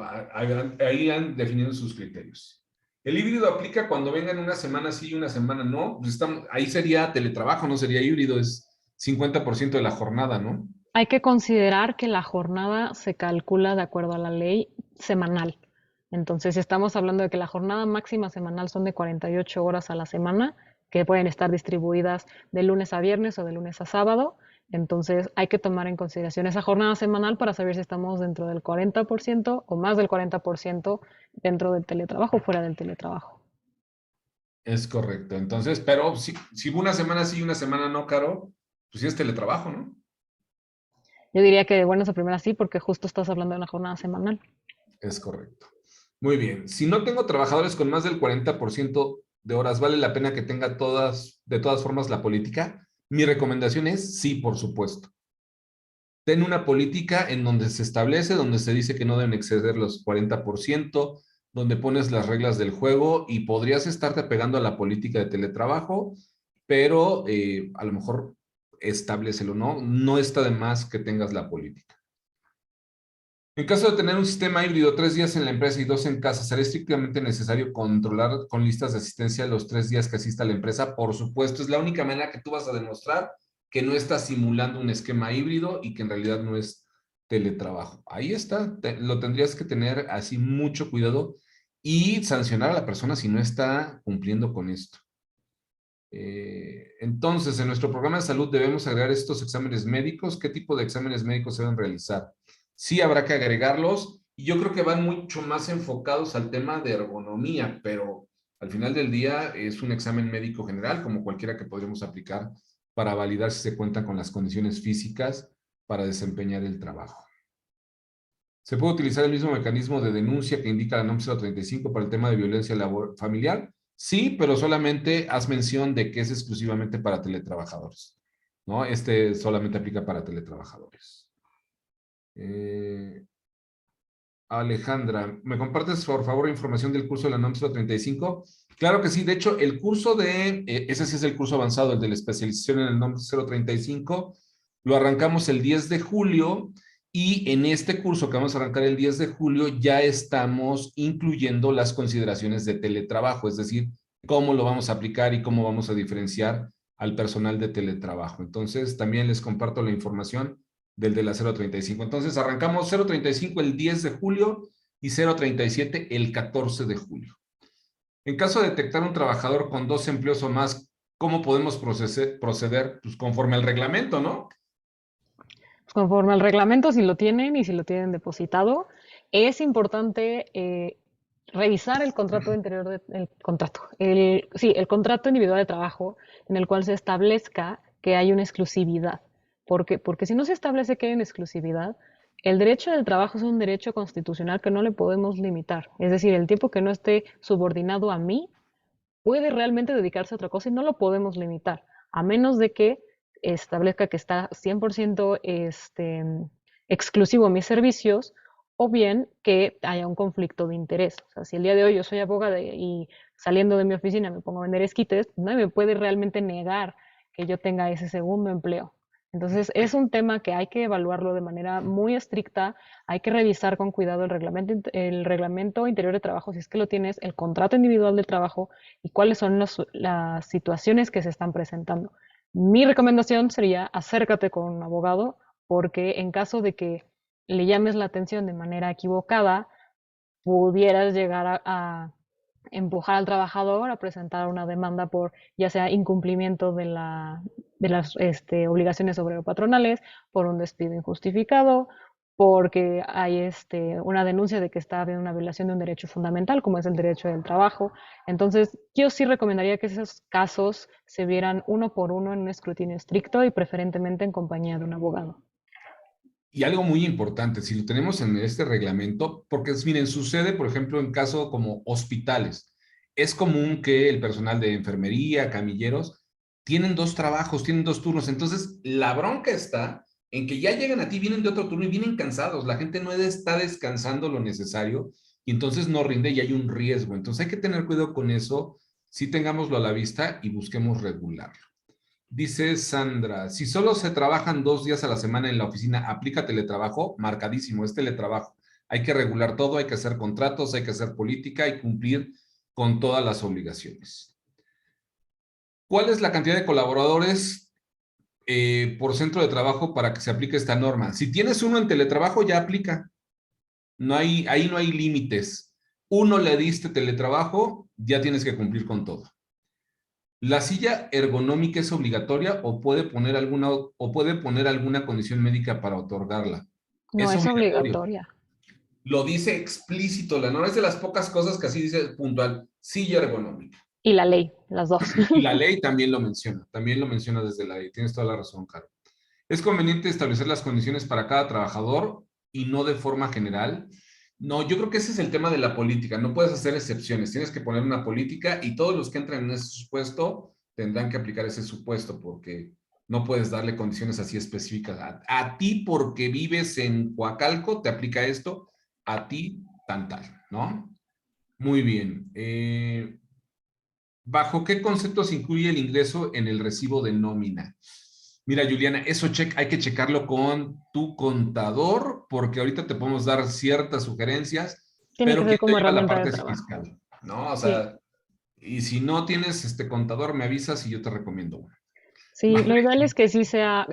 A: ahí han definido sus criterios. El híbrido aplica cuando vengan una semana sí y una semana no. Pues ahí sería teletrabajo, no sería híbrido, es 50% de la jornada, ¿no?
B: Hay que considerar que la jornada se calcula de acuerdo a la ley semanal. Entonces, si estamos hablando de que la jornada máxima semanal son de 48 horas a la semana, que pueden estar distribuidas de lunes a viernes o de lunes a sábado. Entonces, hay que tomar en consideración esa jornada semanal para saber si estamos dentro del 40% o más del 40% dentro del teletrabajo o fuera del teletrabajo.
A: Es correcto. Entonces, pero si una semana sí y una semana no, Caro, pues sí es teletrabajo, ¿no?
B: Yo diría que de buenas a primeras sí, porque justo estás hablando de una jornada semanal.
A: Es correcto. Muy bien. Si no tengo trabajadores con más del 40% de horas, ¿vale la pena que tenga de todas formas la política? Mi recomendación es sí, por supuesto. Ten una política en donde se establece, donde se dice que no deben exceder los 40%, donde pones las reglas del juego y podrías estarte pegando a la política de teletrabajo, pero a lo mejor establecelo, ¿no? No está de más que tengas la política. En caso de tener un sistema híbrido, 3 días en la empresa y 2 en casa, ¿será estrictamente necesario controlar con listas de asistencia los 3 días que asista a la empresa? Por supuesto, es la única manera que tú vas a demostrar que no estás simulando un esquema híbrido y que en realidad no es teletrabajo. Ahí está, lo tendrías que tener así mucho cuidado y sancionar a la persona si no está cumpliendo con esto. Entonces, en nuestro programa de salud debemos agregar estos exámenes médicos. ¿Qué tipo de exámenes médicos se deben realizar? Sí, habrá que agregarlos y yo creo que van mucho más enfocados al tema de ergonomía, pero al final del día es un examen médico general, como cualquiera que podríamos aplicar para validar si se cuentan con las condiciones físicas para desempeñar el trabajo. ¿Se puede utilizar el mismo mecanismo de denuncia que indica la NOM 035 para el tema de violencia familiar? Sí, pero solamente haz mención de que es exclusivamente para teletrabajadores, ¿no? Este solamente aplica para teletrabajadores. Alejandra, ¿me compartes por favor información del curso de la NOM 035? Claro que sí, de hecho el curso ese sí es el curso avanzado, el de la especialización en el NOM 035, lo arrancamos el 10 de julio y en este curso que vamos a arrancar el 10 de julio ya estamos incluyendo las consideraciones de teletrabajo, es decir, cómo lo vamos a aplicar y cómo vamos a diferenciar al personal de teletrabajo. Entonces, también les comparto la información del de la 035. Entonces, arrancamos 035 el 10 de julio y 037 el 14 de julio. En caso de detectar un trabajador con 2 empleos o más, ¿cómo podemos proceder? Pues conforme al reglamento, ¿no?
B: Conforme al reglamento, si lo tienen y si lo tienen depositado, es importante revisar el contrato interior el contrato, sí, el contrato individual de trabajo en el cual se establezca que hay una exclusividad. Porque si no se establece que hay una exclusividad, el derecho del trabajo es un derecho constitucional que no le podemos limitar. Es decir, el tiempo que no esté subordinado a mí puede realmente dedicarse a otra cosa y no lo podemos limitar, a menos de que establezca que está 100% exclusivo a mis servicios o bien que haya un conflicto de interés. O sea, si el día de hoy yo soy abogada y saliendo de mi oficina me pongo a vender esquites, nadie me puede realmente negar que yo tenga ese segundo empleo. Entonces, es un tema que hay que evaluarlo de manera muy estricta, hay que revisar con cuidado el reglamento interior de trabajo, si es que lo tienes, el contrato individual de trabajo y cuáles son las situaciones que se están presentando. Mi recomendación sería acércate con un abogado porque en caso de que le llames la atención de manera equivocada, pudieras llegar a empujar al trabajador a presentar una demanda por ya sea incumplimiento de las obligaciones obrero-patronales, por un despido injustificado, porque hay una denuncia de que está habiendo una violación de un derecho fundamental, como es el derecho del trabajo. Entonces, yo sí recomendaría que esos casos se vieran uno por uno en un escrutinio estricto y preferentemente en compañía de un abogado.
A: Y algo muy importante, si lo tenemos en este reglamento, porque miren, sucede, por ejemplo, en casos como hospitales. Es común que el personal de enfermería, camilleros, tienen dos trabajos, tienen dos turnos. Entonces, la bronca está en que ya llegan a ti, vienen de otro turno y vienen cansados. La gente no está descansando lo necesario y entonces no rinde y hay un riesgo. Entonces hay que tener cuidado con eso, sí tengámoslo a la vista y busquemos regularlo. Dice Sandra, si solo se trabajan 2 días a la semana en la oficina, ¿aplica teletrabajo? Marcadísimo, es teletrabajo. Hay que regular todo, hay que hacer contratos, hay que hacer política y cumplir con todas las obligaciones. ¿Cuál es la cantidad de colaboradores por centro de trabajo para que se aplique esta norma? Si tienes uno en teletrabajo, ya aplica. Ahí no hay límites. Uno le diste teletrabajo, ya tienes que cumplir con todo. ¿La silla ergonómica es obligatoria o puede poner alguna condición médica para otorgarla?
B: No
A: Es
B: es
A: obligatorio.
B: obligatoria.
A: Lo dice explícito, la norma es de las pocas cosas que así dice puntual, silla ergonómica.
B: Y la ley, las dos.
A: Y la ley también lo menciona desde la ley, tienes toda la razón, Caro. ¿Es conveniente establecer las condiciones para cada trabajador y no de forma general? No, yo creo que ese es el tema de la política. No puedes hacer excepciones. Tienes que poner una política y todos los que entran en ese supuesto tendrán que aplicar ese supuesto porque no puedes darle condiciones así específicas. A ti porque vives en Coacalco te aplica esto, a ti tal, ¿no? Muy bien. ¿Bajo qué conceptos incluye el ingreso en el recibo de nómina? Mira, Juliana, eso hay que checarlo con tu contador, porque ahorita te podemos dar ciertas sugerencias,
B: Tiene que
A: pero
B: ser
A: ¿quién te
B: como
A: lleva la
B: herramienta de
A: parte
B: trabajo.
A: fiscal? ¿No? O
B: Sí.
A: sea, y si no tienes este contador, me avisas y yo te recomiendo uno.
B: Sí,
A: Vale.
B: lo ideal es que sí sea,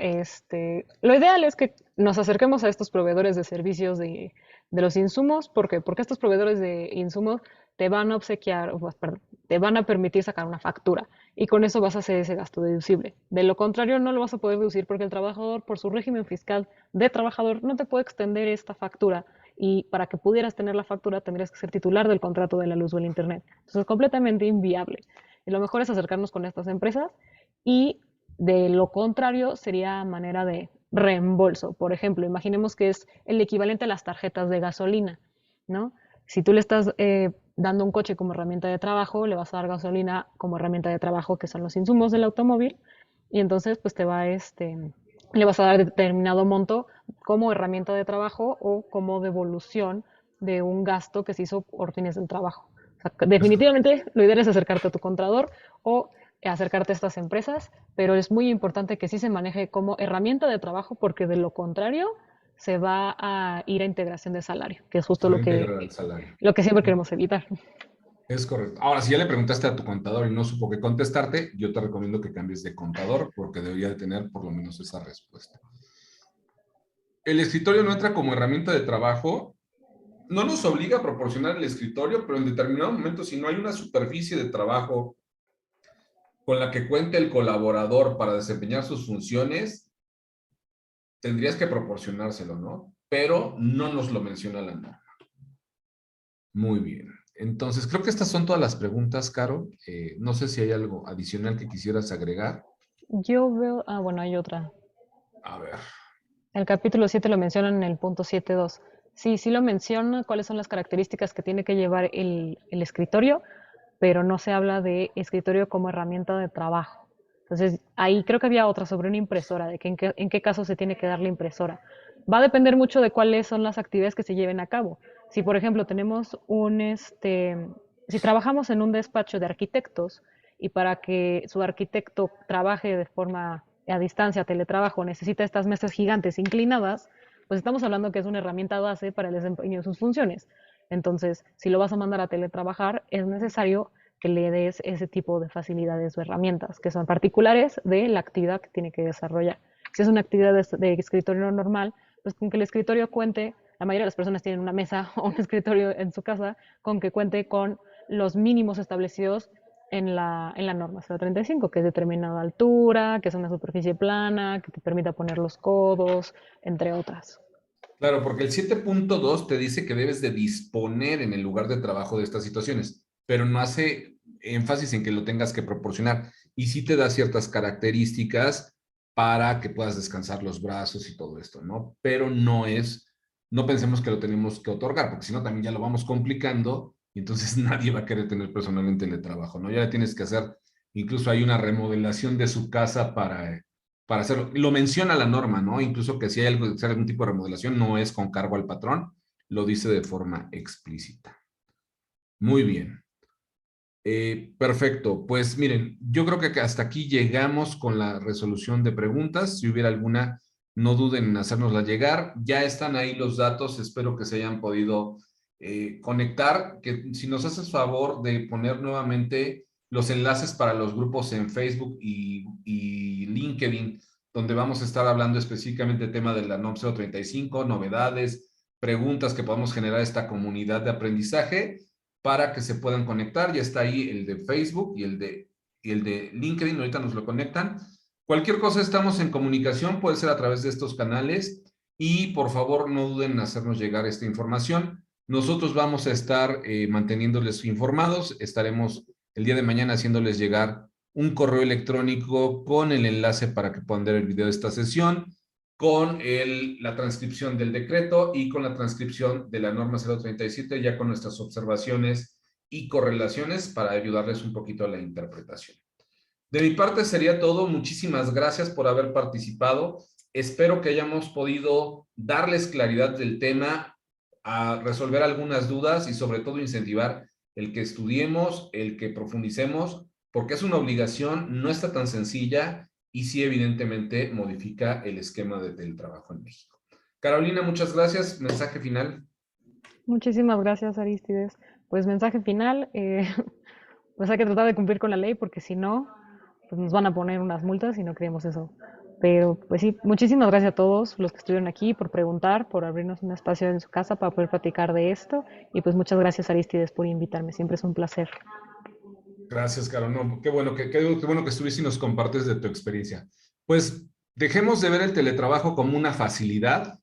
B: lo ideal es que nos acerquemos a estos proveedores de servicios de los insumos. ¿Por qué? Porque estos proveedores de insumos te van a obsequiar, perdón, te van a permitir sacar una factura y con eso vas a hacer ese gasto deducible. De lo contrario, no lo vas a poder deducir porque el trabajador, por su régimen fiscal de trabajador, no te puede extender esta factura y para que pudieras tener la factura tendrías que ser titular del contrato de la luz o el internet. Entonces es completamente inviable. Y lo mejor es acercarnos con estas empresas y de lo contrario, sería manera de reembolso. Por ejemplo, imaginemos que es el equivalente a las tarjetas de gasolina, ¿no? Si tú le estás dando un coche como herramienta de trabajo, le vas a dar gasolina como herramienta de trabajo, que son los insumos del automóvil, y entonces pues le vas a dar determinado monto como herramienta de trabajo o como devolución de un gasto que se hizo por fines del trabajo. O sea, definitivamente lo ideal es acercarte a tu contador o acercarte a estas empresas, pero es muy importante que sí se maneje como herramienta de trabajo porque de lo contrario se va a ir a integración de salario, que es justo
A: Se va a integrar al salario.
B: lo que siempre queremos evitar.
A: Es correcto. Ahora, si ya le preguntaste a tu contador y no supo qué contestarte, yo te recomiendo que cambies de contador porque debería de tener por lo menos esa respuesta. El escritorio no entra como herramienta de trabajo. No nos obliga a proporcionar el escritorio, pero en determinado momento, si no hay una superficie de trabajo con la que cuente el colaborador para desempeñar sus funciones, tendrías que proporcionárselo, ¿no? Pero no nos lo menciona la norma. Muy bien. Entonces, creo que estas son todas las preguntas, Caro. No sé si hay algo adicional que quisieras agregar.
B: Yo veo, bueno, hay otra.
A: A ver.
B: El capítulo 7 lo menciona en el punto 7.2. Sí, sí lo menciona, cuáles son las características que tiene que llevar el escritorio, pero no se habla de escritorio como herramienta de trabajo. Entonces, ahí creo que había otra sobre una impresora, de que en qué caso se tiene que dar la impresora. Va a depender mucho de cuáles son las actividades que se lleven a cabo. Si, por ejemplo, tenemos si trabajamos en un despacho de arquitectos y para que su arquitecto trabaje de forma a distancia, teletrabajo, necesita estas mesas gigantes inclinadas, pues estamos hablando que es una herramienta base para el desempeño de sus funciones. Entonces, si lo vas a mandar a teletrabajar, es necesario que le des ese tipo de facilidades o herramientas que son particulares de la actividad que tiene que desarrollar. Si es una actividad de escritorio normal, pues con que el escritorio cuente, la mayoría de las personas tienen una mesa o un escritorio en su casa, con que cuente con los mínimos establecidos en la norma 035, que es determinada altura, que es una superficie plana, que te permita poner los codos, entre otras.
A: Claro, porque el 7.2 te dice que debes de disponer en el lugar de trabajo de estas situaciones, pero no hace énfasis en que lo tengas que proporcionar. Y sí te da ciertas características para que puedas descansar los brazos y todo esto, ¿no? Pero no pensemos que lo tenemos que otorgar, porque si no también ya lo vamos complicando y entonces nadie va a querer tener personal en teletrabajo, ¿no? Ya le tienes que hacer incluso hay una remodelación de su casa para hacerlo. Lo menciona la norma, ¿no? Incluso que si hay algún tipo de remodelación, no es con cargo al patrón, lo dice de forma explícita. Muy bien. Perfecto, pues miren, yo creo que hasta aquí llegamos con la resolución de preguntas. Si hubiera alguna, no duden en hacérnosla llegar. Ya están ahí los datos, espero que se hayan podido conectar. Que si nos haces favor de poner nuevamente los enlaces para los grupos en Facebook y LinkedIn, donde vamos a estar hablando específicamente del tema de la NOM 035, novedades, preguntas que podamos generar esta comunidad de aprendizaje para que se puedan conectar. Ya está ahí el de Facebook y el de LinkedIn, ahorita nos lo conectan. Cualquier cosa, estamos en comunicación, puede ser a través de estos canales y por favor no duden en hacernos llegar esta información. Nosotros vamos a estar manteniéndoles informados, estaremos el día de mañana haciéndoles llegar un correo electrónico con el enlace para que puedan ver el video de esta sesión, con la transcripción del decreto y con la transcripción de la norma 037, ya con nuestras observaciones y correlaciones para ayudarles un poquito a la interpretación. De mi parte sería todo. Muchísimas gracias por haber participado. Espero que hayamos podido darles claridad del tema, a resolver algunas dudas y sobre todo incentivar el que estudiemos, el que profundicemos, porque es una obligación, no está tan sencilla y sí evidentemente modifica el esquema de teletrabajo en México. Carolina, muchas gracias. Mensaje final.
B: Muchísimas gracias, Aristides. Pues mensaje final, pues hay que tratar de cumplir con la ley porque si no, pues nos van a poner unas multas y no queremos eso. Pero pues sí, muchísimas gracias a todos los que estuvieron aquí por preguntar, por abrirnos un espacio en su casa para poder platicar de esto. Y pues muchas gracias, Aristides, por invitarme. Siempre es un placer.
A: Gracias, Caro. No, qué bueno que estuviste y nos compartes de tu experiencia. Pues dejemos de ver el teletrabajo como una facilidad,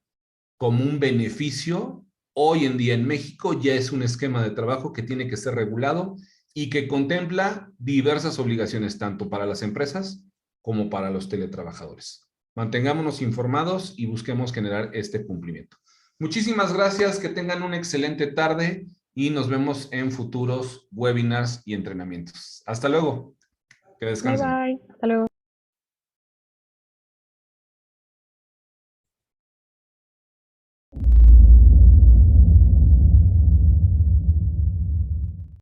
A: como un beneficio. Hoy en día en México ya es un esquema de trabajo que tiene que ser regulado y que contempla diversas obligaciones, tanto para las empresas como para los teletrabajadores. Mantengámonos informados y busquemos generar este cumplimiento. Muchísimas gracias, que tengan una excelente tarde y nos vemos en futuros webinars y entrenamientos. Hasta luego, que
B: Bye
A: descansen.
B: bye. Hasta luego.